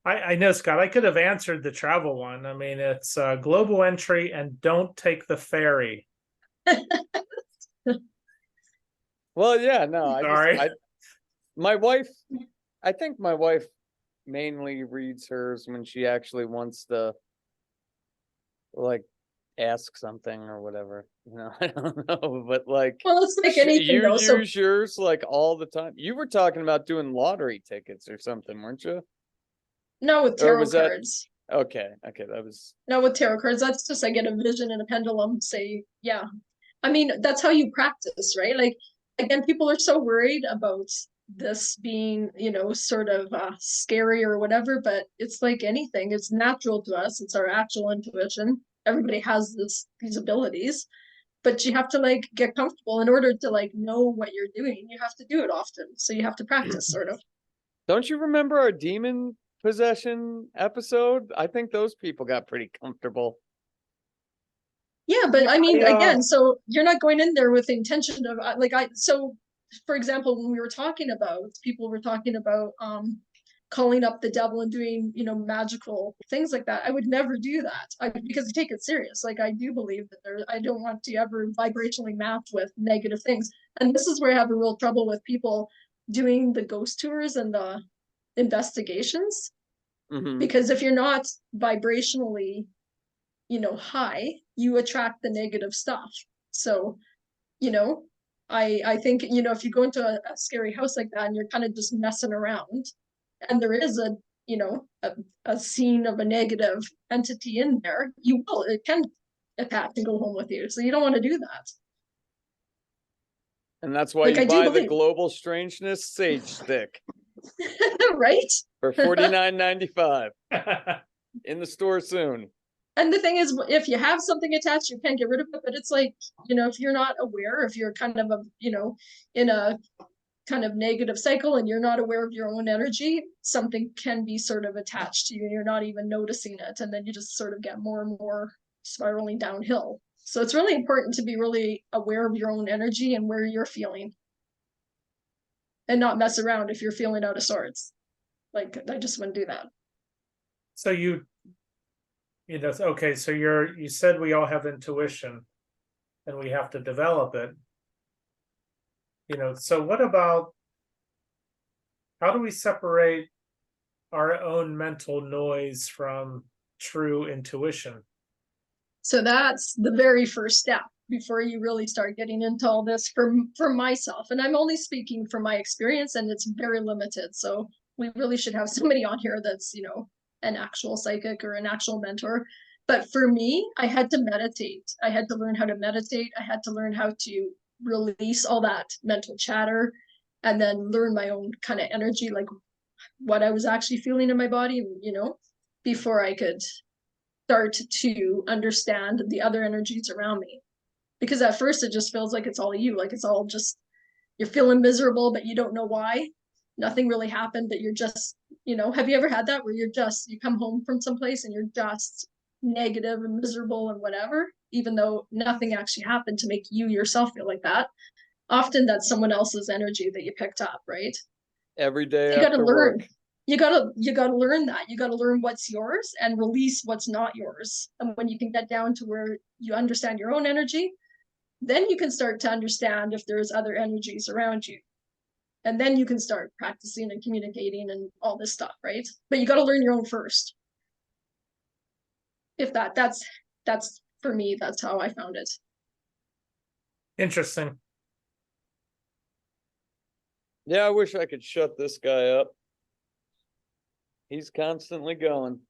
I know, Scott, I could have answered the travel one. I mean, it's global entry and don't take the ferry. Well, yeah, no, Sorry. my wife, I think my wife mainly reads hers when she actually wants to, like, ask something or whatever. I don't know, but like, Well, it's like anything you though. So use yours like all the time. You were talking about doing lottery tickets or something, weren't you? not with Or tarot was that- cards. Okay, that was. Not with tarot cards. That's just I get a vision and a pendulum. Say, yeah. I mean, that's how you practice, right? Like, again, people are so worried about this being, sort of scary or whatever, but it's like anything, it's natural to us. It's our actual intuition. Everybody has these abilities, but you have to like get comfortable in order to like know what you're doing. You have to do it often. So you have to practice sort of. Don't you remember our demon possession episode? I think those people got pretty comfortable. Yeah, but I mean, I, again, so you're not going in there with the intention of so for example, when we were talking about, people were talking about calling up the devil and doing, magical things like that. I would never do that because I take it serious. Like I do believe that I don't want to ever vibrationally match with negative things. And this is where I have a real trouble with people doing the ghost tours and the investigations. Because if you're not vibrationally high, you attract the negative stuff. So, I think, if you go into a scary house like that and you're kind of just messing around and there is a scene of a negative entity in there, it can attach and go home with you. So you don't want to do that. And that's why Like, you I do buy the believe- Global Strangeness Sage Stick right? for $49.95 in the store soon. And the thing is, if you have something attached, you can get rid of it. But it's like, if you're not aware, if you're kind of in a kind of negative cycle and you're not aware of your own energy, something can be sort of attached to you and you're not even noticing it. And then you just sort of get more and more spiraling downhill. So it's really important to be really aware of your own energy and where you're feeling. And not mess around if you're feeling out of sorts. Like, I just wouldn't do that. So okay, so you said we all have intuition and we have to develop it. So what about, how do we separate our own mental noise from true intuition? So that's the very first step before you really start getting into all this for myself. And I'm only speaking from my experience and it's very limited. So we really should have somebody on here that's, an actual psychic or an actual mentor. But for me, I had to meditate. I had to learn how to meditate. I had to learn how to release all that mental chatter and then learn my own kind of energy, like what I was actually feeling in my body, before I could start to understand the other energies around me. Because at first it just feels like it's all you, like it's all just, you're feeling miserable, but you don't know why. Nothing really happened, but you're just, have you ever had that where you come home from someplace and you're just negative and miserable and whatever, even though nothing actually happened to make you yourself feel like that? Often that's someone else's energy that you picked up, right? Every day You got to after learn. work. You gotta learn that. You gotta learn what's yours and release what's not yours. And when you can get down to where you understand your own energy, then you can start to understand if there's other energies around you. And then you can start practicing and communicating and all this stuff, right? But you got to learn your own first. If that's for me, that's how I found it. Interesting. Yeah, I wish I could shut this guy up. He's constantly going.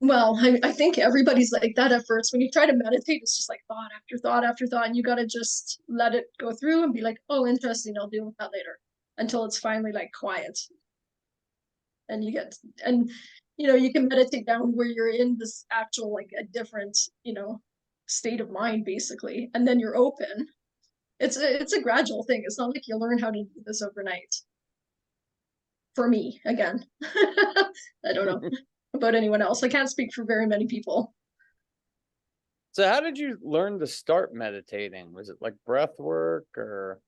Well, I think everybody's like that at first. When you try to meditate, it's just like thought after thought after thought, and you got to just let it go through and be like, oh, interesting, I'll deal with that later, until it's finally like quiet. And you can meditate down where you're in this actual, like a different, state of mind, basically. And then you're open. It's a gradual thing. It's not like you learn how to do this overnight. For me, again. I don't know about anyone else. I can't speak for very many people. So how did you learn to start meditating? Was it like breath work or?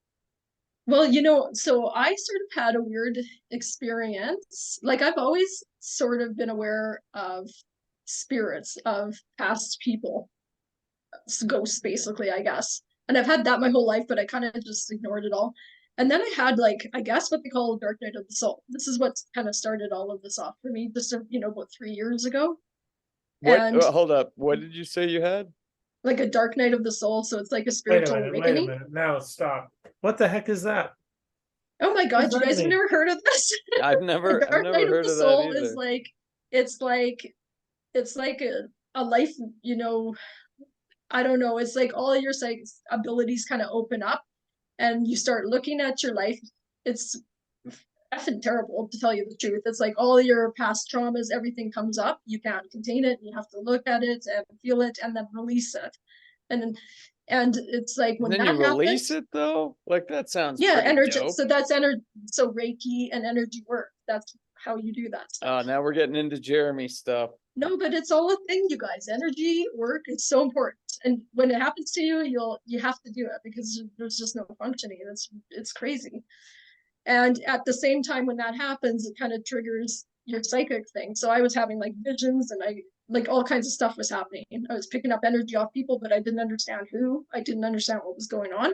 Well, so I sort of had a weird experience. Like I've always sort of been aware of spirits of past people, ghosts basically, I guess. And I've had that my whole life, but I kind of just ignored it all. And then I had like, I guess what they call a dark night of the soul. This is what kind of started all of this off for me just, about 3 years ago. What? And Hold up. What did you say you had? like a dark night of the soul. So it's like a Wait a spiritual minute, awakening. wait a minute. Now stop. What the heck is that? Oh my God, does you that guys have mean? never heard of this? I've never Dark Night of heard the of that Soul either. is like, it's like a life, I don't know, it's like all your psychic abilities kind of open up and you start looking at your life. It's effing terrible, to tell you the truth. It's like all your past traumas, everything comes up. You can't contain it. You have to look at it and feel it and then release it. And it's like when And then that you release happens, it though? Like that sounds yeah, pretty energy. dope. So that's energy. So Reiki and energy work. That's how you do that stuff. Now we're getting into Jeremy stuff. No, but it's all a thing, you guys. Energy work is so important, and when it happens to you, you have to do it because there's just no functioning. It's crazy. And at the same time, when that happens, it kind of triggers your psychic thing. So I was having like visions, and I like all kinds of stuff was happening. I was picking up energy off people, but I didn't understand who. I didn't understand what was going on.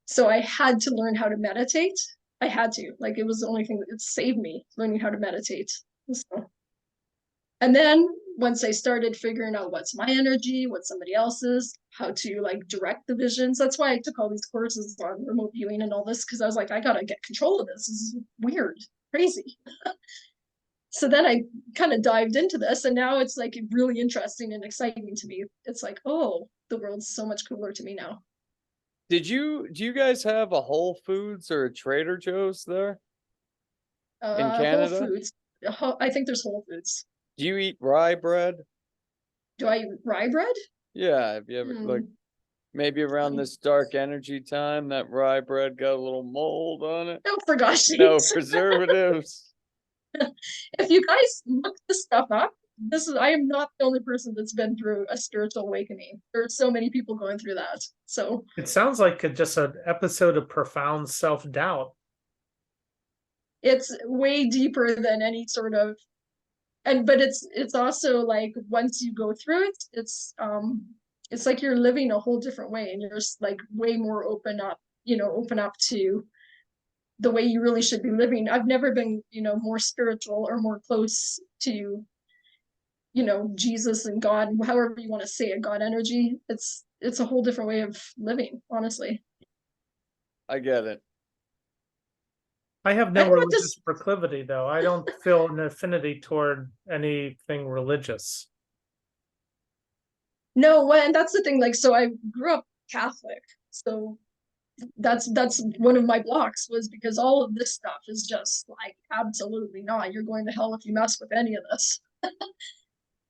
So I had to learn how to meditate. I had to, like, it was the only thing that saved me, learning how to meditate. So, and then once I started figuring out what's my energy, what's somebody else's, how to like direct the visions. That's why I took all these courses on remote viewing and all this, because I was like, I gotta get control of this. This is weird, crazy. So then I kind of dived into this, and now it's like really interesting and exciting to me. It's like, oh, the world's so much cooler to me now. Do you guys have a Whole Foods or a Trader Joe's there in Whole Canada? Foods. I think there's Whole Foods. Do you eat rye bread? Do I eat rye bread? Yeah, have you ever like maybe around this dark energy time that rye bread got a little mold on it? No, for gosh sakes. No preservatives. If you guys look this stuff up, I am not the only person that's been through a spiritual awakening. There's so many people going through that. So It sounds like just an episode of profound self-doubt. it's way deeper than any sort of, but it's also like once you go through it, it's like you're living a whole different way, and you're just like way more open up to the way you really should be living. I've never been, more spiritual or more close to, Jesus and God, however you want to say it, God energy. It's a whole different way of living, honestly. I get it. I have I no went to religious proclivity, though. I don't feel an affinity toward anything religious. No, and that's the thing. Like, so I grew up Catholic, so that's one of my blocks, was because all of this stuff is just like absolutely not. You're going to hell if you mess with any of this.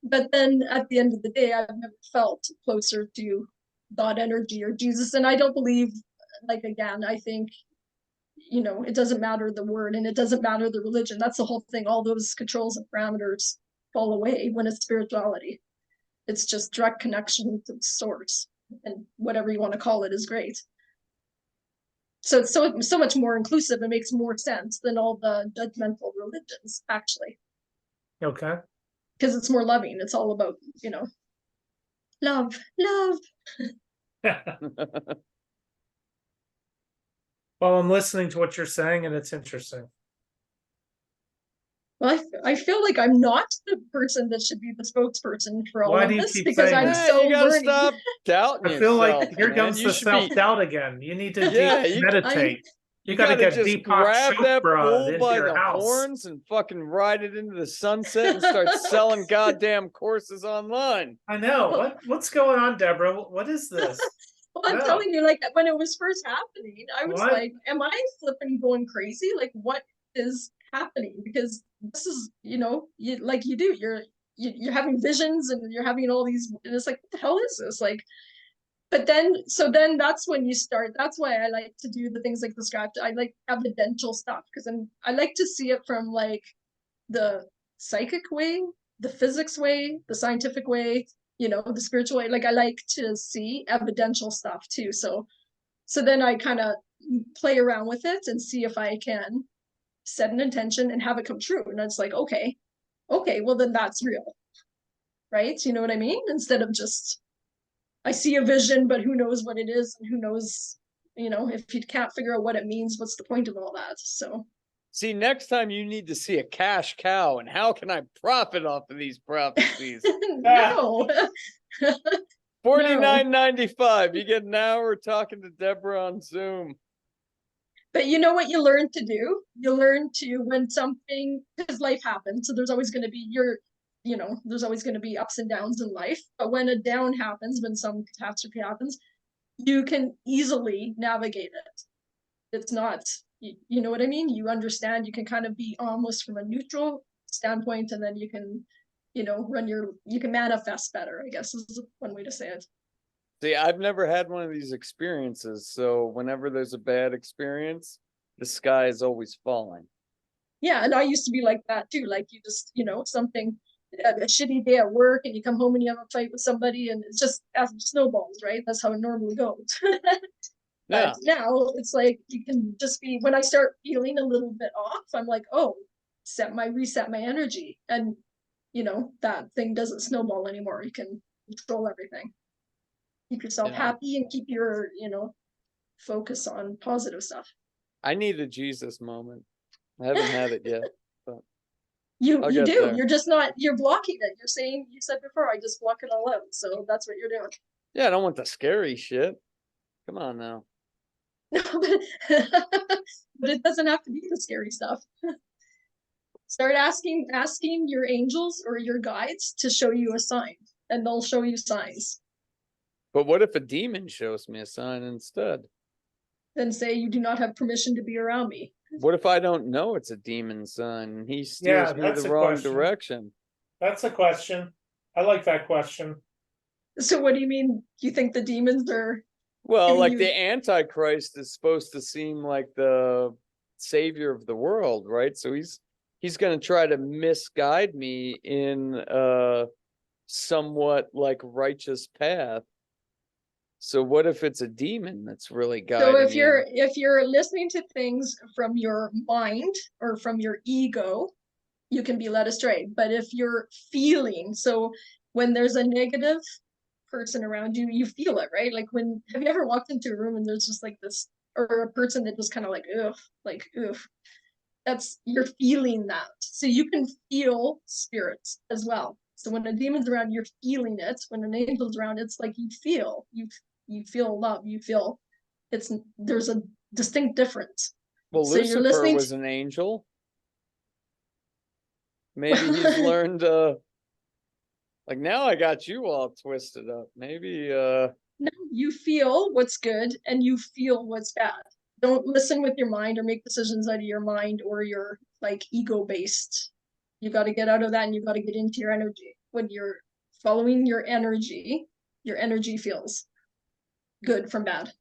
But then at the end of the day, I've never felt closer to God energy or Jesus, and I don't believe, like, again, I think, it doesn't matter the word, and it doesn't matter the religion. That's the whole thing. All those controls and parameters fall away when it's spirituality. It's just direct connection to the source, and whatever you want to call it is great. So it's so much more inclusive. It makes more sense than all the judgmental religions, actually, Okay. because it's more loving. It's all about, love. Well, I'm listening to what you're saying, and it's interesting. Well, I feel like I'm not the person that should be the spokesperson for all Why of do you this, keep because saying I'm that? so You gotta learning. stop doubting I feel yourself, like here man. comes You the should be- self-doubt again. You need to Yeah, meditate. You gotta gotta get just Deepak grab that Chopra bull into by your the house. horns and fucking ride it into the sunset and start selling goddamn courses online. I know. What's going on, Deborah? What is this? Well, I'm No. telling you, like, when it was first happening, I was What? like, am I flipping going crazy? Like, what is happening? Because this is, you're having visions and you're having all these, and it's like, what the hell is this? Like, but then that's when you start. That's why I like to do the things like the scratch. I like evidential stuff, because I like to see it from like the psychic way, the physics way, the scientific way, the spiritual way. Like, I like to see evidential stuff too. So then I kind of play around with it and see if I can set an intention and have it come true. And it's like, okay, well then that's real, right? You know what I mean? Instead of just, I see a vision, but who knows what it is, and who knows, if you can't figure out what it means, what's the point of all that? So See, next time you need to see a cash cow, and how can I profit off of these prophecies? no. $49.95. You get an hour talking to Deborah on Zoom. But you know what you learn to do? You learn to, when something, because life happens, so there's always going to be there's always going to be ups and downs in life. But when a down happens, when some catastrophe happens, you can easily navigate it. It's not, you know what I mean? You understand, you can kind of be almost from a neutral standpoint, and then you can, you can manifest better, I guess is one way to say it. See, I've never had one of these experiences, so whenever there's a bad experience, the sky is always falling. Yeah, and I used to be like that too. Like you just, something, a shitty day at work, and you come home and you have a fight with somebody, and it's just as snowballs, right? That's how it normally goes. Yeah. But now it's like you can just be, when I start feeling a little bit off, I'm like, oh, reset my energy. And that thing doesn't snowball anymore. You can control everything. Keep yourself happy and keep your, focus on positive stuff. I need a Jesus moment. I haven't had it yet. But You I'll do. get there. You're just not, you're blocking it. You said before, I just block it all out. So that's what you're doing. Yeah, I don't want the scary shit. Come on now. No, but it doesn't have to be the scary stuff. Start asking your angels or your guides to show you a sign, and they'll show you signs. But what if a demon shows me a sign instead? Then say you do not have permission to be around me. What if I don't know it's a demon sign and he steers me that's the a wrong question. direction? That's a question. I like that question. So what do you mean? You think the demons are? Well, giving like you- the Antichrist is supposed to seem like the savior of the world, right? So he's going to try to misguide me in a somewhat like righteous path. So what if it's a demon that's really guiding So if you? if you're listening to things from your mind or from your ego, you can be led astray. But if you're feeling, so when there's a negative person around you, you feel it, right? Like have you ever walked into a room and there's just like this, or a person that just kind of like ugh. You're feeling that. So you can feel spirits as well. So when a demon's around, you're feeling it. When an angel's around, it's like you feel love. You feel there's a distinct difference. Well, So you're Lucifer listening was an angel. Maybe he's learned like now I got you all twisted up. Maybe No, you feel what's good and you feel what's bad. Don't listen with your mind or make decisions out of your mind or your like ego based. You got to get out of that and you got to get into your energy. When you're following your energy feels good from bad.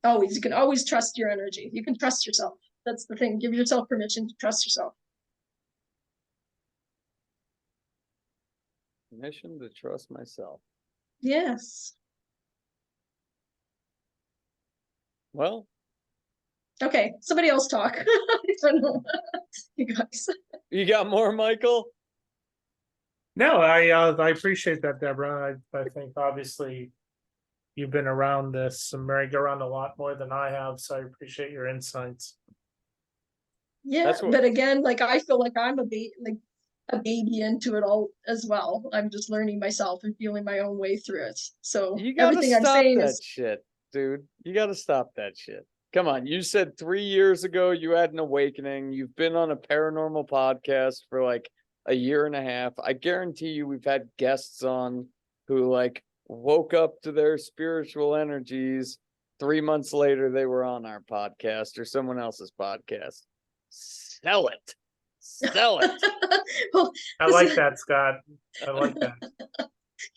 Always, you can always trust your energy. You can trust yourself. That's the thing. Give yourself permission to trust yourself. permission to trust myself. Yes. Well, Okay, somebody else talk. I don't know. You guys. you got more, Michael? No, I appreciate that, Deborah. I think obviously you've been around this merry-go-round a lot more than I have, so I appreciate your insights. Yeah, That's what- but again, like I feel like I'm a baby into it all as well. I'm just learning myself and feeling my own way through it. So You gotta everything I'm stop saying that is shit, dude. You gotta stop that shit. Come on, you said 3 years ago you had an awakening. You've been on a paranormal podcast for like a year and a half. I guarantee you we've had guests on who like woke up to their spiritual energies. 3 months later, they were on our podcast or someone else's podcast. Sell it. Sell it. well, I like that, Scott. I like that.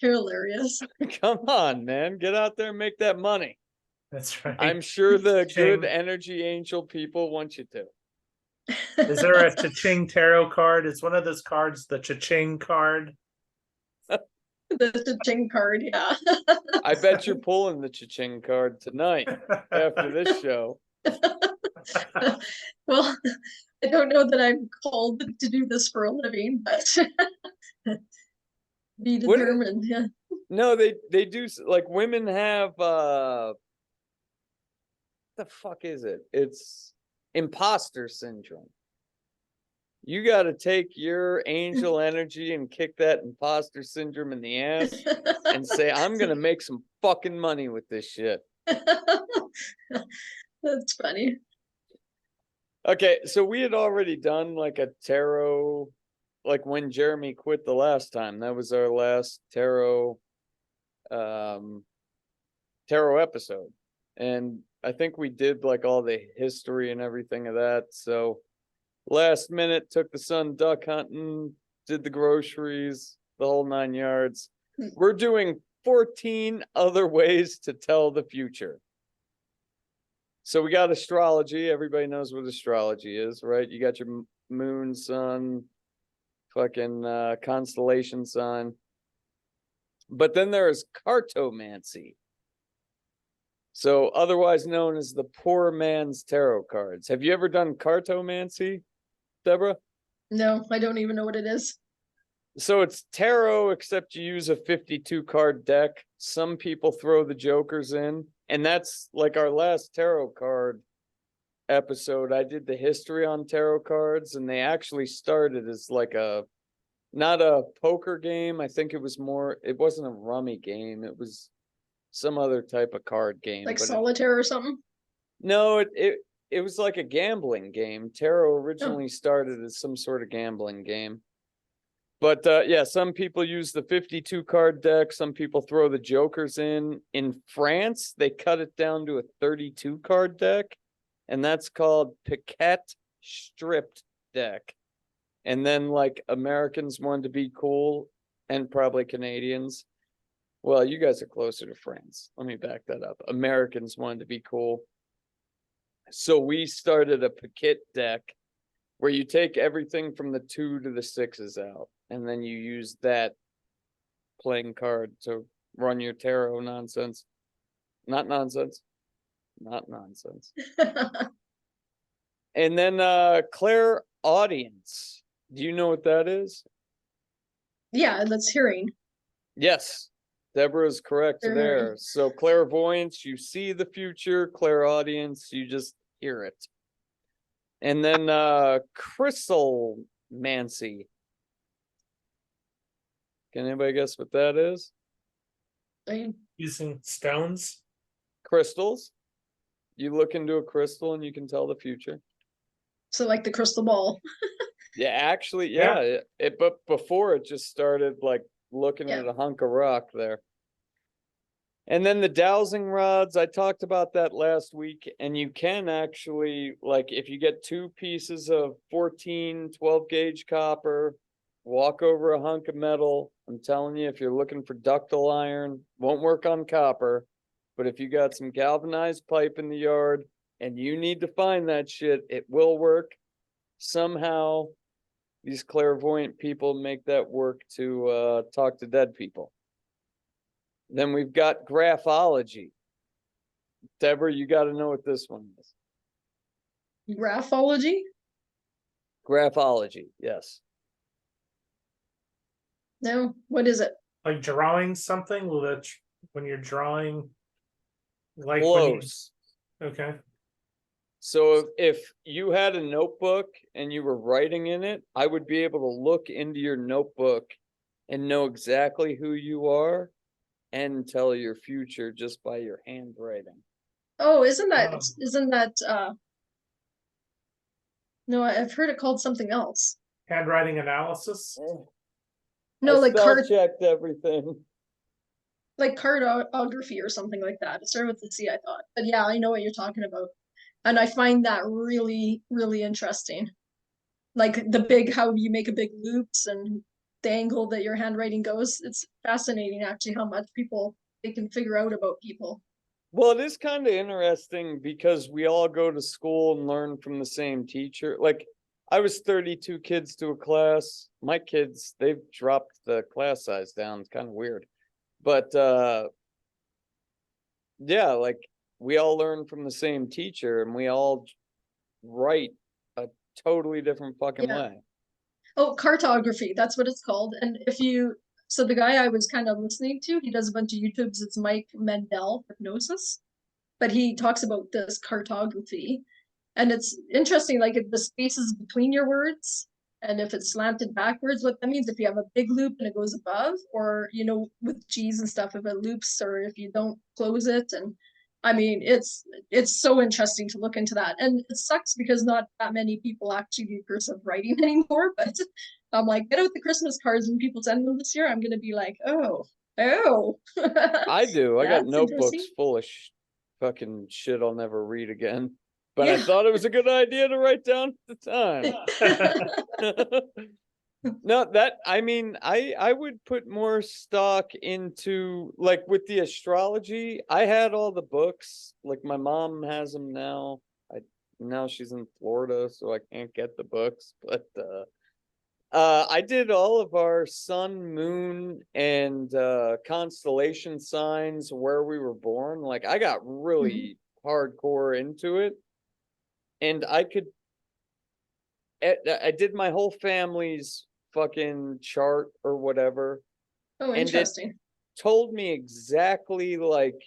you're hilarious. Come on, man. Get out there and make that money. That's right. I'm sure the good Cha-ching. energy angel people want you to. Is there a Cha-Ching tarot card? Is one of those cards the Cha-Ching card? The Ching card, yeah. I bet you're pulling the cha-ching card tonight after this show. Well, I don't know that I'm called to do this for a living, but be What- determined. Yeah. No, they do like women have what the fuck is it? It's imposter syndrome. You got to take your angel energy and kick that imposter syndrome in the ass and say, I'm going to make some fucking money with this shit. That's funny. Okay, so we had already done like a tarot like when Jeremy quit the last time. That was our last tarot episode. And I think we did like all the history and everything of that. So last minute took the son duck hunting, did the groceries, the whole 9 yards. We're doing 14 other ways to tell the future. So we got astrology. Everybody knows what astrology is, right? You got your moon, sun, fucking constellation sign. But then there is cartomancy. So otherwise known as the poor man's tarot cards. Have you ever done cartomancy, Deborah? No, I don't even know what it is. So it's tarot, except you use a 52 card deck. Some people throw the jokers in, and that's like our last tarot card episode. I did the history on tarot cards, and they actually started as like not a poker game. I think it wasn't a rummy game. It was some other type of card game. Like but solitaire or something? No, it was like a gambling game. Tarot originally started as some sort of gambling game. But yeah, some people use the 52 card deck. Some people throw the jokers in. In France, they cut it down to a 32 card deck, and that's called Piquet Stripped Deck. And then like Americans wanted to be cool, and probably Canadians. Well, you guys are closer to France. Let me back that up. Americans wanted to be cool. So we started a Piquet deck where you take everything from the 2 to the 6s out, and then you use that playing card to run your tarot nonsense. Not nonsense. Not nonsense. And then clairaudience. Do you know what that is? Yeah, that's hearing. Yes. Deborah's correct there. So clairvoyance, you see the future. Clairaudience, you just hear it. And then crystalmancy. Can anybody guess what that is? Using stones. Crystals. You look into a crystal and you can tell the future. So like the crystal ball. Yeah, actually, yeah. But before it just started like looking Yeah. at a hunk of rock there. And then the dowsing rods, I talked about that last week, and you can actually, like, if you get 2 pieces of 14, 12 gauge copper, walk over a hunk of metal. I'm telling you, if you're looking for ductile iron, won't work on copper. But if you got some galvanized pipe in the yard and you need to find that shit, it will work. Somehow, these clairvoyant people make that work to talk to dead people. Then we've got graphology. Deborah, you got to know what this one is. Graphology? Graphology, yes. No, what is it? Like drawing something? Will that when you're drawing like Close. Okay. So if you had a notebook and you were writing in it, I would be able to look into your notebook and know exactly who you are and tell your future just by your handwriting. Oh, isn't that no, I've heard it called something else. Handwriting analysis. No, I like spell checked everything. like cartography or something like that. It started with a C, I thought. But yeah, I know what you're talking about. And I find that really, really interesting. Like how you make a big loops and the angle that your handwriting goes. It's fascinating actually how much they can figure out about people. Well, it is kind of interesting because we all go to school and learn from the same teacher. Like, I was 32 kids to a class. My kids, they've dropped the class size down. It's kind of weird. But yeah, like we all learn from the same teacher and we all write a totally different fucking way. Oh, cartography, that's what it's called. And so the guy I was kind of listening to, he does a bunch of YouTubes, it's Mike Mendel, Hypnosis. But he talks about this cartography. And it's interesting, like the spaces between your words, and if it's slanted backwards, what that means, if you have a big loop and it goes above, or, with G's and stuff, if it loops or if you don't close it. And I mean, it's so interesting to look into that. And it sucks because not that many people actually do cursive writing anymore, but I'm like, get out the Christmas cards when people send them this year. I'm gonna be like, oh, oh. I do. I got That's notebooks interesting. full of fucking shit I'll never read again. But I Yeah. thought it was a good idea to write down at the time. No, that I mean, I would put more stock into like with the astrology. I had all the books, like my mom has them now. I now she's in Florida, so I can't get the books. But I did all of our sun, moon, and constellation signs where we were born. Like I got really hardcore into it, and I did my whole family's fucking chart or whatever, Oh, and it interesting. told me exactly like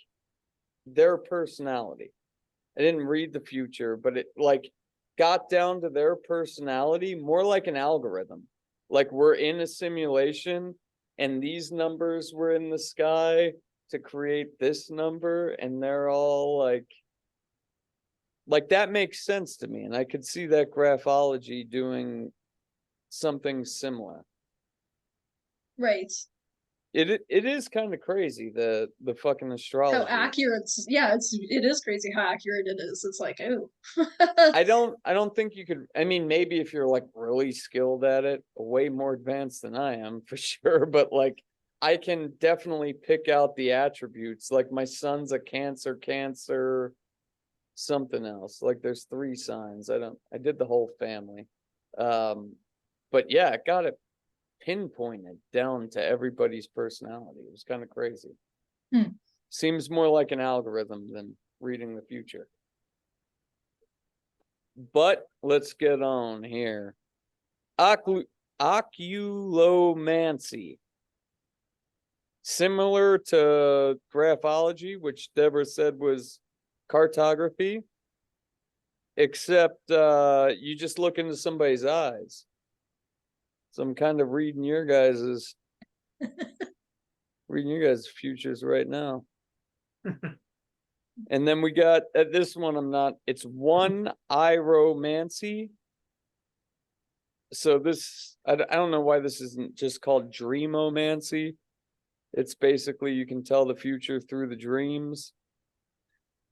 their personality. I didn't read the future, but it like got down to their personality more like an algorithm. Like we're in a simulation and these numbers were in the sky to create this number, and they're all like that makes sense to me, and I could see that graphology doing something similar. Right. It is kind of crazy the fucking How astrology. accurate, yeah, it is crazy how accurate it is. It's like, oh. I don't think you could. I mean, maybe if you're like really skilled at it, way more advanced than I am for sure. But like, I can definitely pick out the attributes. Like my son's a Cancer, something else. Like there's 3 signs. I did the whole family. But yeah, I got it pinpointed down to everybody's personality. It was kind of crazy. Hmm. Seems more like an algorithm than reading the future. But let's get on here. Oculomancy. Similar to graphology, which Deborah said was cartography, except you just look into somebody's eyes. So I'm kind of reading your guys's futures right now. And then we got this one. It's one iromancy. So this, I don't know why this isn't just called dreamomancy. It's basically you can tell the future through the dreams.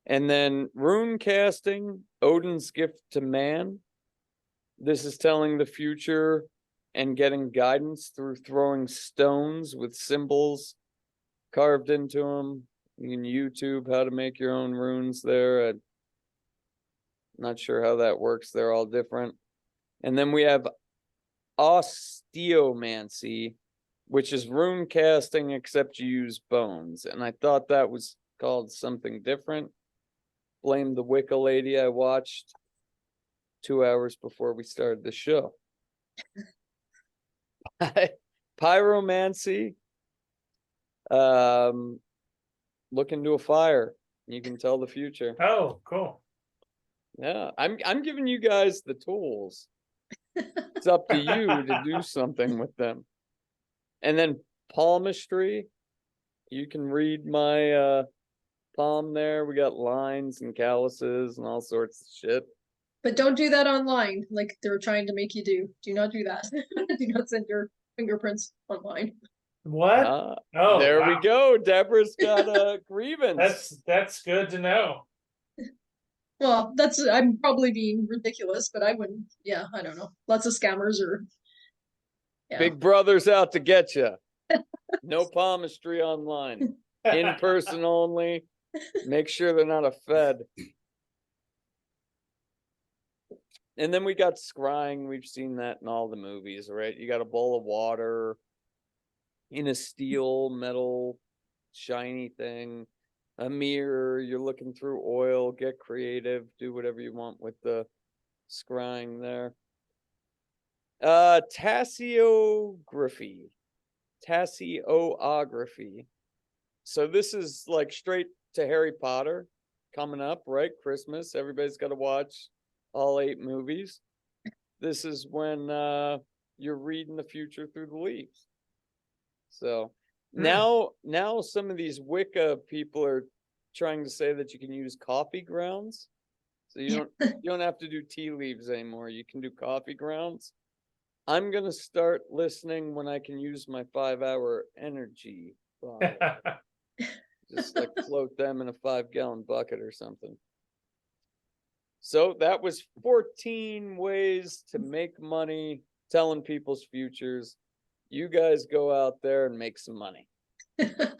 And then rune casting, Odin's gift to man. This is telling the future and getting guidance through throwing stones with symbols carved into them. You can YouTube how to make your own runes there. I'm not sure how that works. They're all different. And then we have osteomancy, which is rune casting, except you use bones. And I thought that was called something different. Blame the Wicca lady I watched 2 hours before we started the show. Pyromancy. Look into a fire. You can tell the future. Oh, cool. Yeah, I'm giving you guys the tools. It's up to you to do something with them. And then palmistry. You can read my palm there. We got lines and calluses and all sorts of shit. But don't do that online, like they're trying to make you do. Do not do that. Do not send your fingerprints online. What? Oh, Oh, we wow. go. Deborah's got a grievance. That's good to know. Well, I'm probably being ridiculous, but I wouldn't. Yeah, I don't know. Lots of scammers or yeah. Big brother's out to get you. No palmistry online. In person only. Make sure they're not a Fed. And then we got scrying. We've seen that in all the movies, right? You got a bowl of water in a steel, metal, shiny thing. A mirror. You're looking through oil. Get creative. Do whatever you want with the scrying there. Tasseography. Tasseography. So this is like straight to Harry Potter coming up, right? Christmas. Everybody's got to watch all 8 movies. This is when you're reading the future through the leaves. So now some of these Wicca people are trying to say that you can use coffee grounds. So you don't have to do tea leaves anymore. You can do coffee grounds. I'm gonna start listening when I can use my 5-hour energy bottle. Just like float them in a 5-gallon bucket or something. So that was 14 ways to make money telling people's futures. You guys go out there and make some money.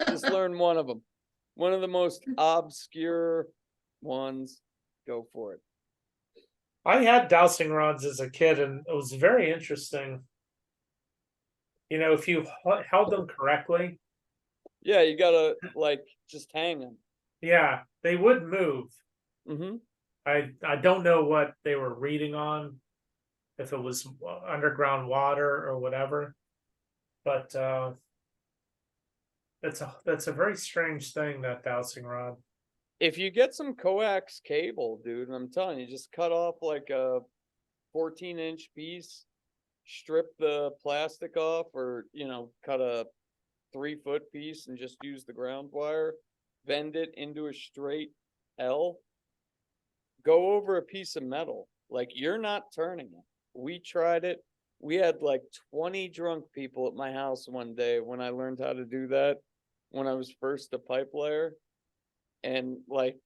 Just learn one of them. One of the most obscure ones. Go for it. I had dowsing rods as a kid, and it was very interesting. You know, if you held them correctly, Yeah, you gotta like just hang them. yeah, they would move. Mm-hmm. I don't know what they were reading on, if it was underground water or whatever, but that's a very strange thing, that dowsing rod. If you get some coax cable, dude, I'm telling you, just cut off like a 14-inch piece, strip the plastic off, or cut a 3-foot piece and just use the ground wire, bend it into a straight L, go over a piece of metal. Like, you're not turning it. We tried it. We had like 20 drunk people at my house one day when I learned how to do that when I was first a pipe layer. And like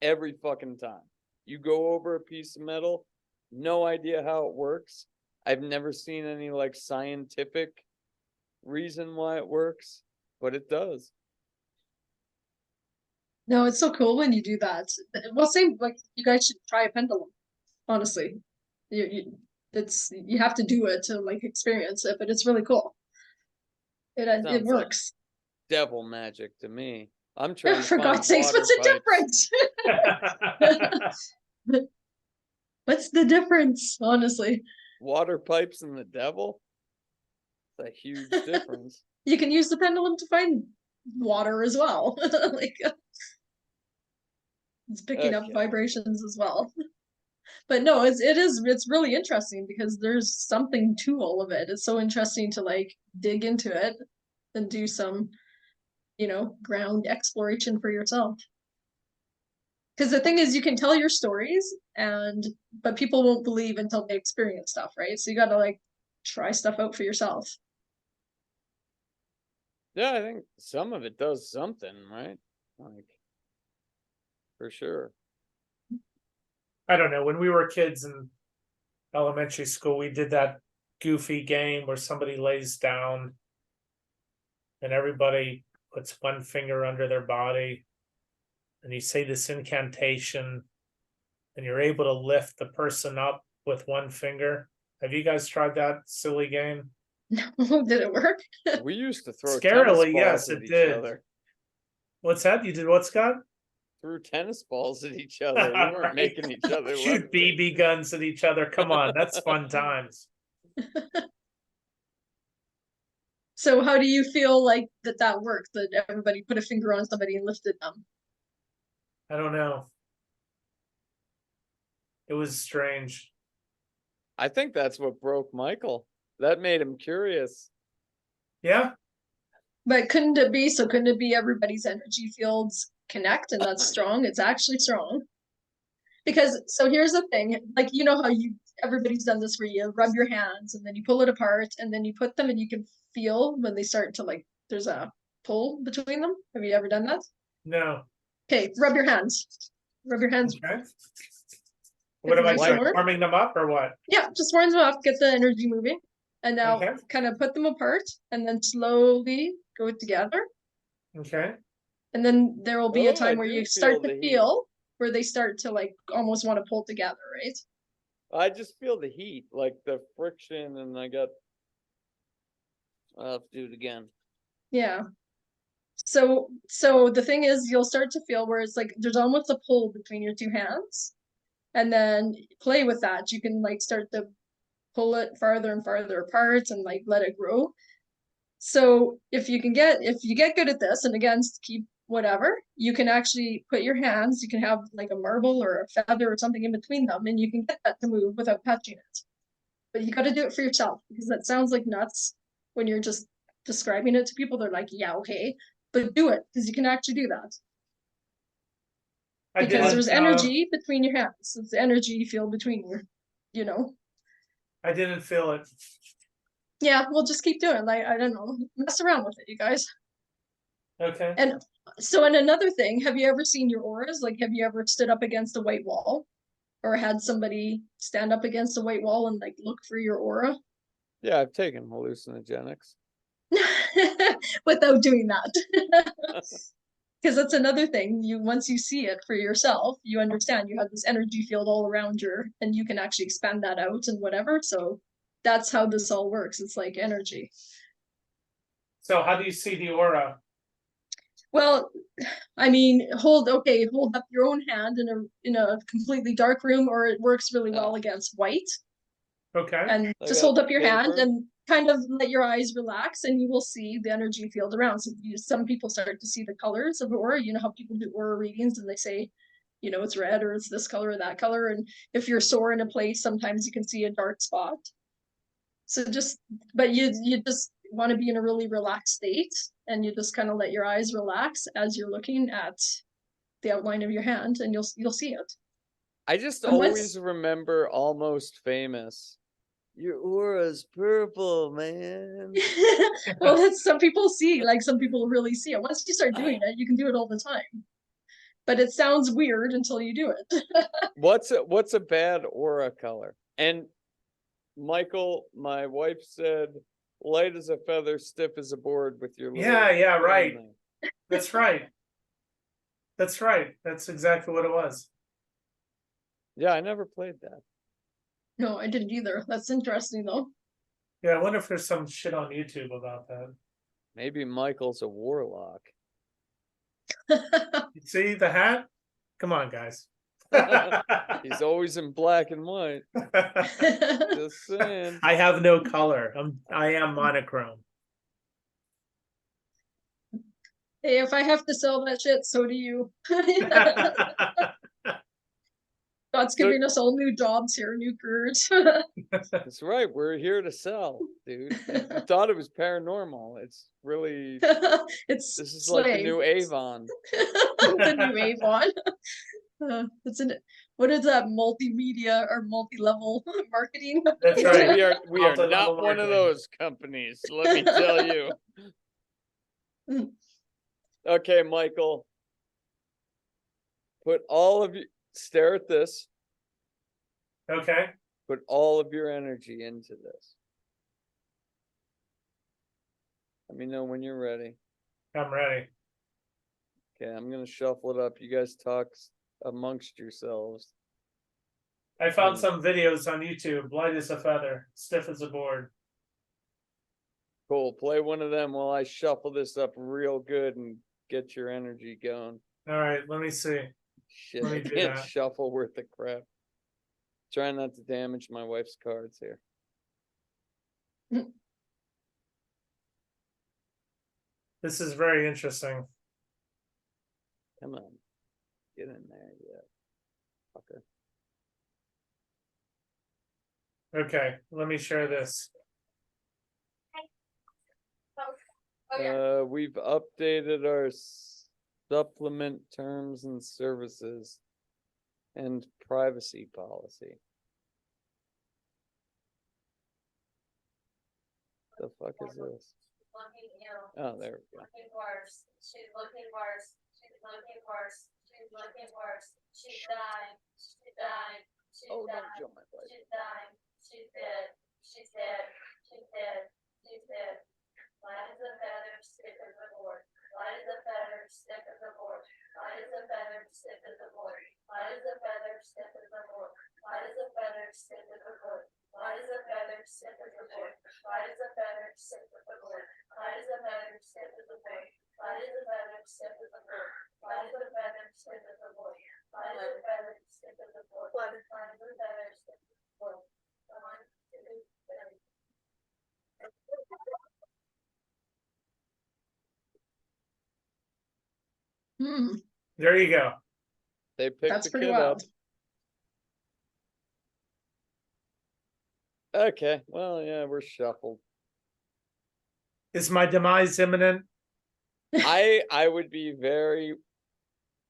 every fucking time you go over a piece of metal, no idea how it works. I've never seen any like scientific reason why it works, but it does. No, it's so cool when you do that. Well, same, like, you guys should try a pendulum, honestly. You have to do it to like experience it, but it's really cool. It Sounds like works. devil magic to me. I'm trying to For find God's sakes, water what's the pipes. difference? What's the difference, honestly? Water pipes and the devil? It's a huge difference. You can use the pendulum to find water as well. Like, it's picking up Okay. vibrations as well. But no, it's really interesting because there's something to all of it. It's so interesting to like dig into it and do some, ground exploration for yourself. Because the thing is, you can tell your stories, but people won't believe until they experience stuff, right? So you got to like try stuff out for yourself. Yeah, I think some of it does something, right? Like, for sure. I don't know. When we were kids in elementary school, we did that goofy game where somebody lays down and everybody puts one finger under their body, and you say this incantation, and you're able to lift the person up with one finger. Have you guys tried that silly game? No, did it work? We used to throw Scarily, tennis balls yes, at it each did. other. What's that? You did what, Scott? Threw tennis balls at each other. We weren't Right. making each other Shoot levitate. BB guns at each other. Come on, that's fun times. So how do you feel like that worked? That everybody put a finger on somebody and lifted them? I don't know. It was strange. I think that's what broke Michael. That made him curious. Yeah. But couldn't it be? So couldn't it be everybody's energy fields connect and that's strong? It's actually strong. Because so here's the thing, like how everybody's done this where you rub your hands and then you pull it apart and then you put them and you can feel when they start to like there's a pull between them. Have you ever done that? No. Okay, rub your hands. Rub your hands. Okay. What am I nice doing? warm. Warming them up or what? Yeah, just warm them up, get the energy moving. And now Okay. kind of put them apart and then slowly go together. Okay. And then there will be a Oh, time I where do you feel start the to heat. feel where they start to like almost want to pull together, right? I just feel the heat, like the friction, and I'll have to do it again. Yeah. So the thing is you'll start to feel where it's like there's almost a pull between your two hands. And then play with that. You can like start to pull it farther and farther apart and like let it grow. So if you get good at this, and again, keep whatever, you can actually put your hands, you can have like a marble or a feather or something in between them, and you can get that to move without touching it. But you got to do it for yourself because that sounds like nuts when you're just describing it to people. They're like, yeah, okay, but do it because you can actually do that. I Because did. there's energy between your hands. It's the energy you feel between your. I didn't feel it. Yeah, we'll just keep doing it. Like, I don't know, mess around with it, you guys. Okay. And so, and another thing, have you ever seen your auras? Like, have you ever stood up against a white wall, or had somebody stand up against a white wall and like look for your aura? Yeah, I've taken hallucinogenics. Without doing that. Because that's another thing. You once you see it for yourself, you understand you have this energy field all around your, and you can actually expand that out and whatever. So that's how this all works. It's like energy. So how do you see the aura? Well, I mean, hold up your own hand in a completely dark room, or it works really well against white. Okay. And I just got hold up your hand paper. and kind of let your eyes relax, and you will see the energy field around. So some people start to see the colors of aura. You know how people do aura readings and they say, you know, it's red or it's this color or that color. And if you're sore in a place, sometimes you can see a dark spot. So but you just want to be in a really relaxed state, and you just kind of let your eyes relax as you're looking at the outline of your hand, and you'll see it. I just And always remember Almost Famous. Your aura's purple, man. well, that's some people see, like some people really see it. Once you start doing it, you can do it all the time. But it sounds weird until you do it. What's a bad aura color? And Michael, my wife said, light as a feather, stiff as a board with your little Yeah, thing right. there. That's right. That's right. That's exactly what it was. Yeah, I never played that. No, I didn't either. That's interesting though. Yeah, I wonder if there's some shit on YouTube about that. Maybe Michael's a warlock. You see the hat? Come on, guys. He's always in black and white. Just saying. I have no color. I am monochrome. Hey, if I have to sell that shit, so do you. God's giving us all new jobs here, new careers. That's right. We're here to sell, dude. You thought it was paranormal. It's really It's this is like the slay. new Avon. The new Avon. What is that, multimedia or multi-level marketing? That's right. We are Multi-level not one of marketing. those companies, let me tell you. Okay, Michael. Stare at this. Okay. Put all of your energy into this. Let me know when you're ready. I'm ready. Okay, I'm gonna shuffle it up. You guys talk amongst yourselves. I found some videos on YouTube. Light as a feather, stiff as a board. Cool. Play one of them while I shuffle this up real good and get your energy going. All right, let me see. Shit, Let me I do can't that. shuffle worth the crap. Trying not to damage my wife's cards here. This is very interesting. Come on. Get in there, yeah. Fucker. Okay, let me share this. We've updated our supplement terms and services and privacy policy. The fuck is this? Oh, there we go. She's looking worse. She's looking worse. She's looking worse. She's dying. She's dying. She's Oh, don't dying. jump my leg. She's dying. She's dead. She's dead. She's dead. She's dead. Light as a feather, stiff as a board. Light as a feather, stiff as a board. Light as a feather, stiff as a board. Light as a feather, stiff as a board. Light as a feather, stiff as a board. Light as a feather, stiff as a board. Light as a feather, stiff as a board. Light as a feather, stiff as a board. Light as a feather, stiff as a board. Light as a feather, stiff as a board. Light as a feather, stiff as a board. Light as a feather, stiff as a board. There you go. They picked That's the pretty kid wild. up. Okay, well, yeah, we're shuffled. Is my demise imminent? I would be very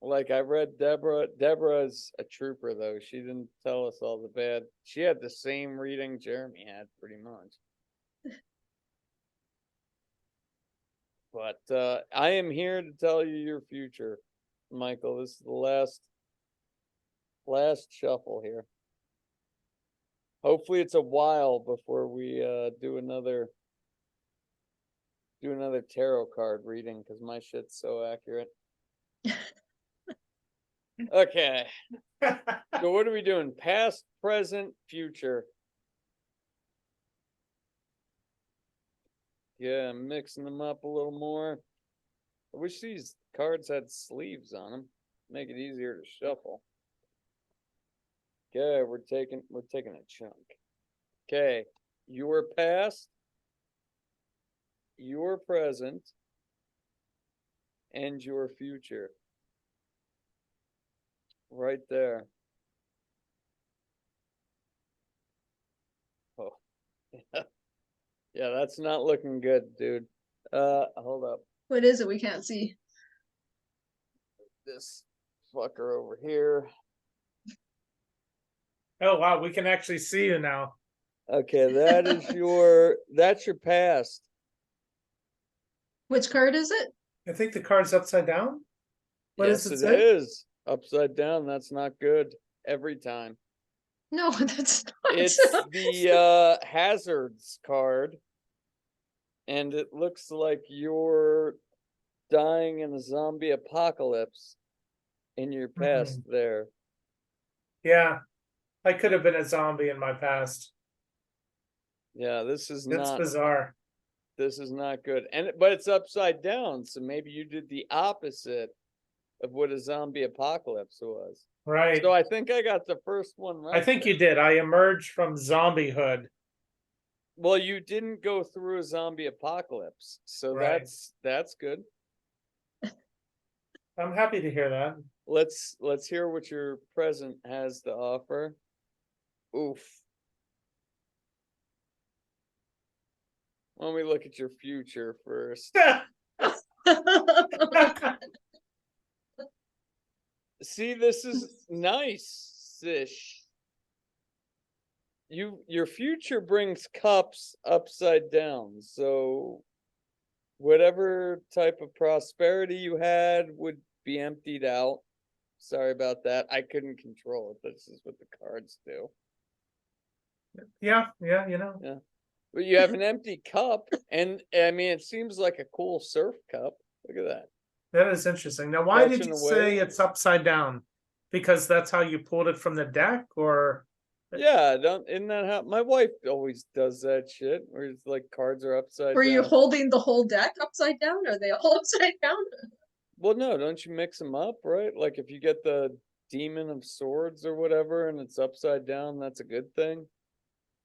Like I read Deborah's a trooper though. She didn't tell us all the bad. She had the same reading Jeremy had pretty much. But I am here to tell you your future, Michael. This is the last shuffle here. Hopefully it's a while before we do another tarot card reading because my shit's so accurate. Okay. So what are we doing? Past, present, future. Yeah, I'm mixing them up a little more. I wish these cards had sleeves on them. Make it easier to shuffle. Okay, we're taking a chunk. Okay, your past, your present, and your future. Right there. Oh. Yeah, that's not looking good, dude. Hold up. What is it? We can't see. This fucker over here. Oh wow, we can actually see you now. Okay, that's your past. Which card is it? I think the card's upside down. What Yes, does it it say? is. Upside down, that's not good. Every time. No, that's not. It's the hazards card. And it looks like you're dying in a zombie apocalypse in your past there. Yeah, I could have been a zombie in my past. Yeah, this is That's not bizarre. this is not good. But it's upside down, so maybe you did the opposite of what a zombie apocalypse was. Right. So I think I got the first one right. I think you did. I emerged from zombiehood. Well, you didn't go through a zombie apocalypse, so Right. that's good. I'm happy to hear that. Let's hear what your present has to offer. Oof. Why don't we look at your future first? See, this is nice-ish. Your future brings cups upside down, so whatever type of prosperity you had would be emptied out. Sorry about that. I couldn't control it. This is what the cards do. Yeah, you know. Yeah. But you have an empty cup, and I mean, it seems like a cool surf cup. Look at that. That is interesting. Now, why did Catching you a say wave. it's upside down? Because that's how you pulled it from the deck, or Yeah, isn't that how my wife always does that shit? Where it's like cards are upside Were down. you holding the whole deck upside down? Are they all upside down? Well, no, don't you mix them up, right? Like if you get the Demon of Swords or whatever, and it's upside down, that's a good thing.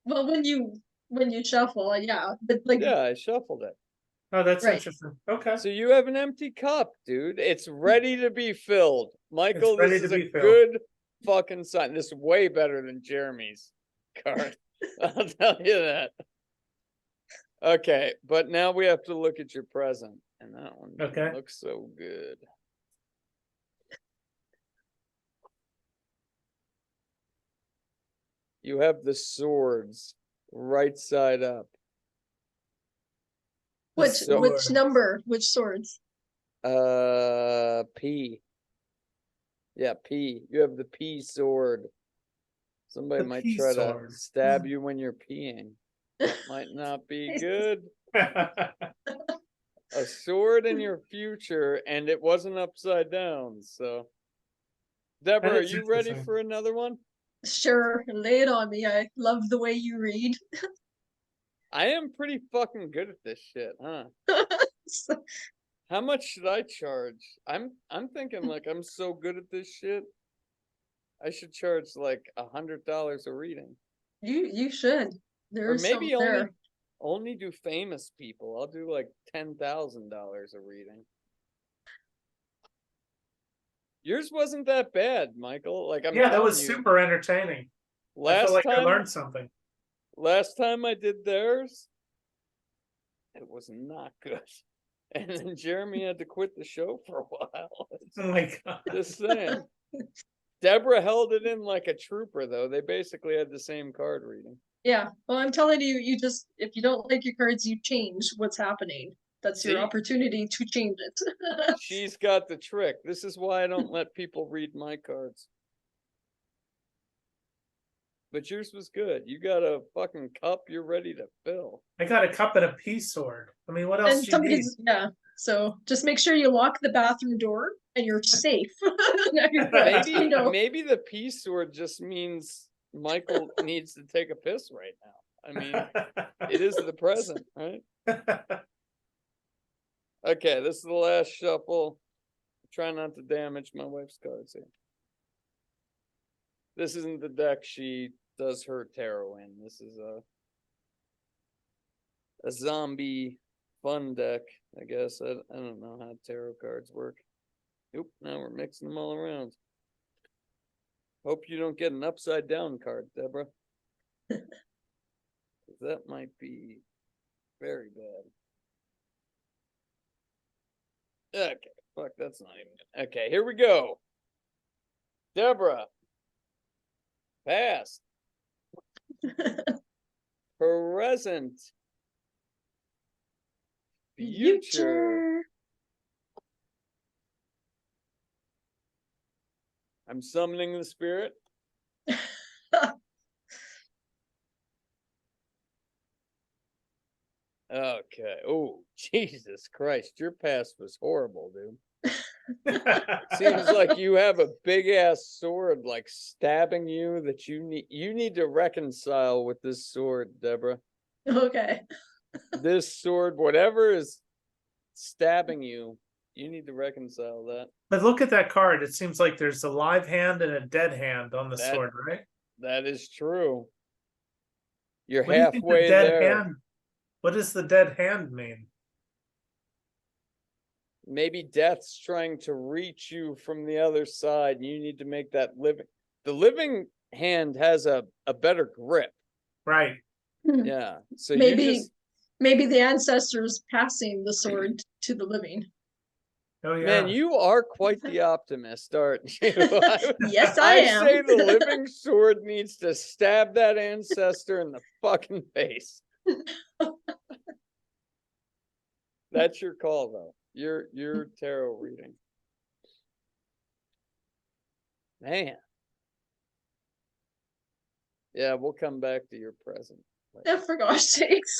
Well, when you shuffle, yeah, but like Yeah, I shuffled it. oh, that's Right. interesting. Okay, So you have an empty cup, dude. It's ready to be filled. Michael, ready this to is a be filled. good fucking sign. This is way better than Jeremy's card. I'll tell you that. Okay, but now we have to look at your present. And that one Okay. looks so good. You have the swords right side up. which Swords. number? Which swords? P. Yeah, P. You have the P sword. Somebody The might P try sword. to stab you when you're peeing. That might not be good. A sword in your future, and it wasn't upside down. So, Deborah, are is you ready interesting. for another one? Sure, lay it on me. I love the way you read. I am pretty fucking good at this shit, huh? How much should I charge? I'm thinking like I'm so good at this shit. I should charge like $100 a reading. You should. Or There's maybe some there. only do famous people. I'll do like $10,000 a reading. Yours wasn't that bad, Michael. Like I'm Yeah, that telling was you, super entertaining. I last feel like I time learned something. last time I did theirs, it was not good. And then Jeremy had to quit the show for a while. Oh my god. Just saying. Deborah held it in like a trooper, though. They basically had the same card reading. Yeah, well, I'm telling you, you just, if you don't like your cards, you change what's happening. That's your See? opportunity to change it. She's got the trick. This is why I don't let people read my cards. But yours was good. You got a fucking cup you're ready to fill. I got a cup and a peace sword. I mean, what else And do you need? somebody's, yeah, so just make sure you lock the bathroom door and you're safe. Now you're good, you know. Maybe the peace sword just means Michael needs to take a piss right now. I mean, it is the present, right? Okay, this is the last shuffle. Try not to damage my wife's cards here. This isn't the deck she does her tarot in. This is a zombie fun deck, I guess. I don't know how tarot cards work. Oop, now we're mixing them all around. Hope you don't get an upside down card, Deborah. That might be very bad. Okay, fuck, that's not even good. Okay, here we go. Deborah. Past. Present. Future. I'm summoning the spirit. Okay. Oh, Jesus Christ. Your past was horrible, dude. Seems like you have a big ass sword like stabbing you that you need to reconcile with this sword, Deborah. Okay. This sword, whatever is stabbing you, you need to reconcile that. But look at that card. It seems like there's a live hand and a dead hand on the sword, right? That is true. You're What do you think the halfway dead there. hand? What does the dead hand mean? Maybe death's trying to reach you from the other side, and you need to make that living. The living hand has a better grip. Right. Yeah. So Maybe the ancestors passing the sword to the living. Oh yeah. Man, you are quite the optimist, aren't you? Yes, I am. say the living sword needs to stab that ancestor in the fucking face. That's your call, though. Your tarot reading. Man. Yeah, we'll come back to your present. Yeah, for gosh sakes.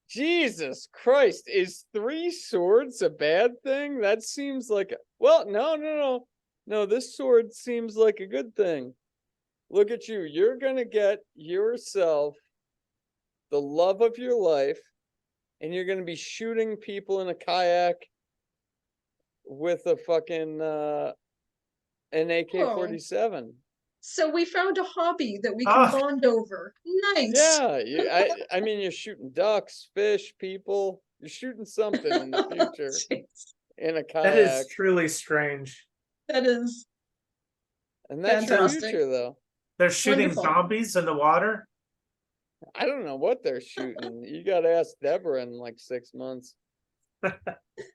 Jesus Christ, is 3 swords a bad thing? That seems like well, no, this sword seems like a good thing. Look at you. You're gonna get yourself the love of your life, and you're gonna be shooting people in a kayak with a fucking an AK-47. So we found a hobby that we can bond over. Nice. Yeah, I mean, you're shooting ducks, fish, people. You're shooting something in the future in a kayak. That is truly strange. That is. And that's fantastic. your future, though. They're shooting Wonderful. zombies in the water. I don't know what they're shooting. You got to ask Deborah in like 6 months.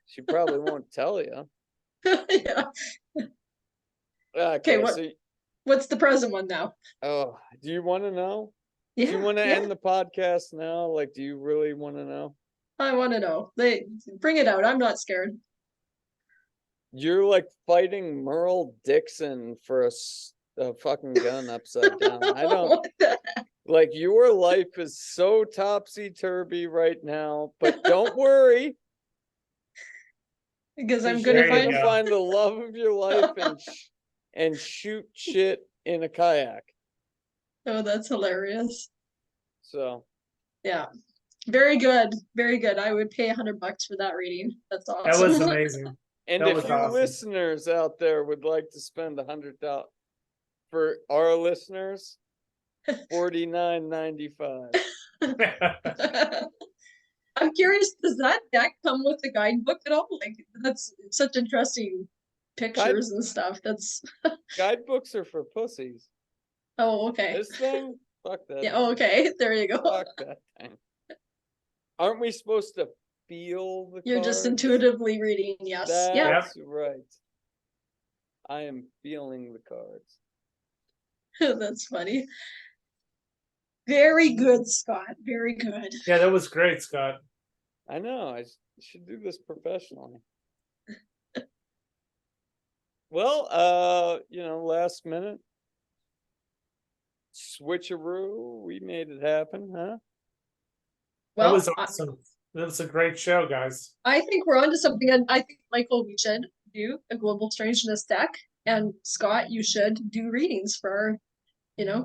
She probably won't tell you. Yeah. Okay, what- so What's the present one now? oh, do you want to know? Yeah, Do you want to yeah. end the podcast now? Like, do you really want to know? I want to know. They bring it out. I'm not scared. You're like fighting Merle Dixon for a fucking gun upside down. I don't What the heck? like your life is so topsy-turvy right now, but don't worry. Because I'm You're gonna There you find. go. find the love of your life and shoot shit in a kayak. Oh, that's hilarious. So Yeah. Very good. Very good. I would pay $100 for that reading. That's awesome. That was amazing. and That if was you awesome. listeners out there would like to spend $100 for our listeners, $49.95. I'm curious, does that deck come with a guidebook at all? Like, that's such interesting pictures and stuff. That's Guidebooks are for pussies. oh, okay. This thing, fuck that. Yeah, oh, okay. There you go. Fuck that thing. Aren't we supposed to feel the You're just cards. intuitively reading. Yes. Yeah. That's right. I am feeling the cards. That's funny. Very good, Scott. Very good. Yeah, that was great, Scott. I know. Should do this professionally. Well, last minute switcheroo. We made it happen, huh? That Well, was awesome. That was a great show, guys. I think we're onto something, and I think, Michael, we should do a global strangeness deck, and Scott, you should do readings for our,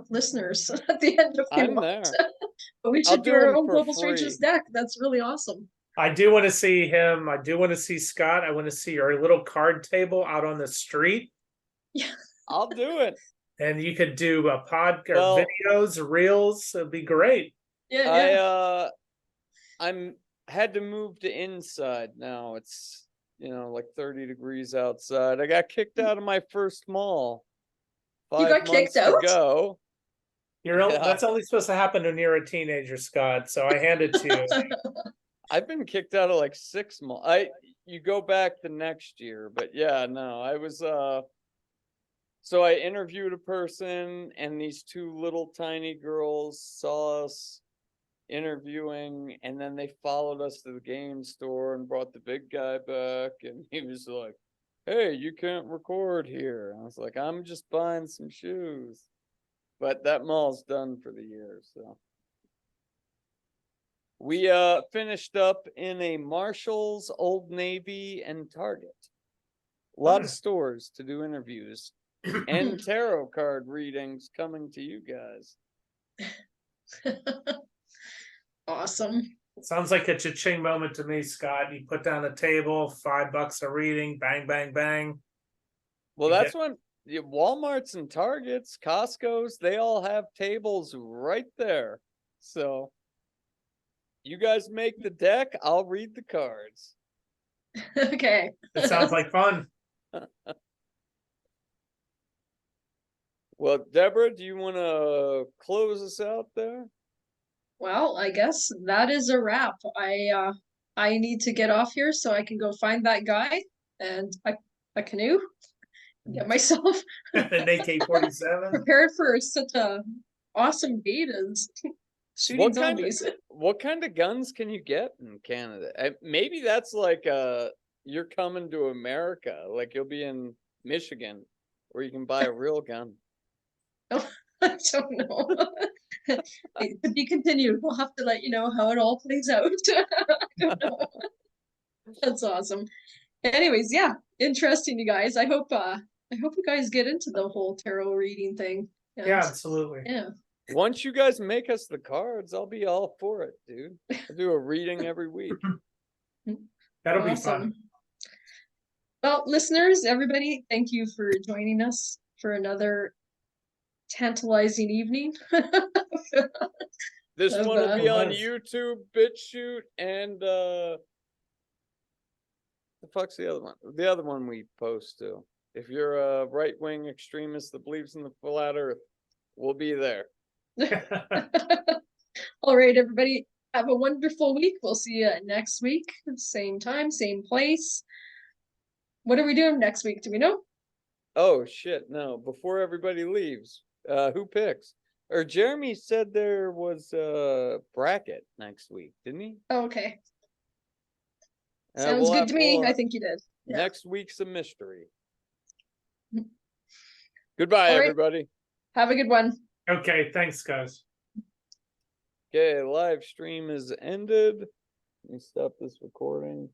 listeners at the end if they I'm want. there. But we I'll should do do our 'em own for global free. strangeness deck. That's really awesome. I do want to see him. I do want to see Scott. I want to see your little card table out on the street. I'll do it. And you could do a podcast, Well- videos, reels. It'd be great. Yeah. I'm had to move to inside now. It's like 30 degrees outside. I got kicked out of my first mall. You got 5 kicked months to out? go. That's only supposed to happen when you're a teenager, Scott. So I hand it to you. I've been kicked out of like 6 malls. You go back the next year, but yeah, no, I was so I interviewed a person, and these 2 little tiny girls saw us interviewing, and then they followed us to the game store and brought the big guy back, and he was like, "Hey, you can't record here." I was like, "I'm just buying some shoes." But that mall's done for the year, so. We finished up in a Marshall's, Old Navy, and Target. A lot of stores to do interviews and tarot card readings coming to you guys. Awesome. Sounds like a cha-ching moment to me, Scott. You put down a table, $5 a reading, bang, bang, bang. Well, You that's when Walmarts and Targets, Costco's, they all have tables right there. So you guys make the deck, I'll read the cards. Okay. It sounds like fun. Well, Deborah, do you want to close us out there? Well, I guess that is a wrap. I need to get off here so I can go find that guy and a canoe. Get myself An AK-47. prepared for such a awesome date as shooting zombies. What kind of guns can you get in Canada? Maybe that's like you're coming to America, like you'll be in Michigan where you can buy a real gun. I don't know. It could be continued. We'll have to let you know how it all plays out. I don't know. That's awesome. Anyways, yeah, interesting, you guys. I hope you guys get into the whole tarot reading thing. And, Yeah, absolutely. yeah. Once you guys make us the cards, I'll be all for it, dude. I'll do a reading every week. That'll be Awesome. fun. Well, listeners, everybody, thank you for joining us for another tantalizing evening. This one will be on Nice. YouTube, BitChute, and the fuck's the other one? The other one we post to. If you're a right-wing extremist that believes in the flat earth, we'll be there. All right, everybody, have a wonderful week. We'll see you next week, same time, same place. What are we doing next week? Do we know? Oh shit, no. Before everybody leaves, who picks? Or Jeremy said there was a bracket next week, didn't he? Oh, okay. Uh, Sounds we'll good have- to me. we'll- I think you did. Yeah. Next week's a mystery. Goodbye, All right. everybody. Have a good one. Okay, thanks, guys. Okay, live stream is ended. Let me stop this recording.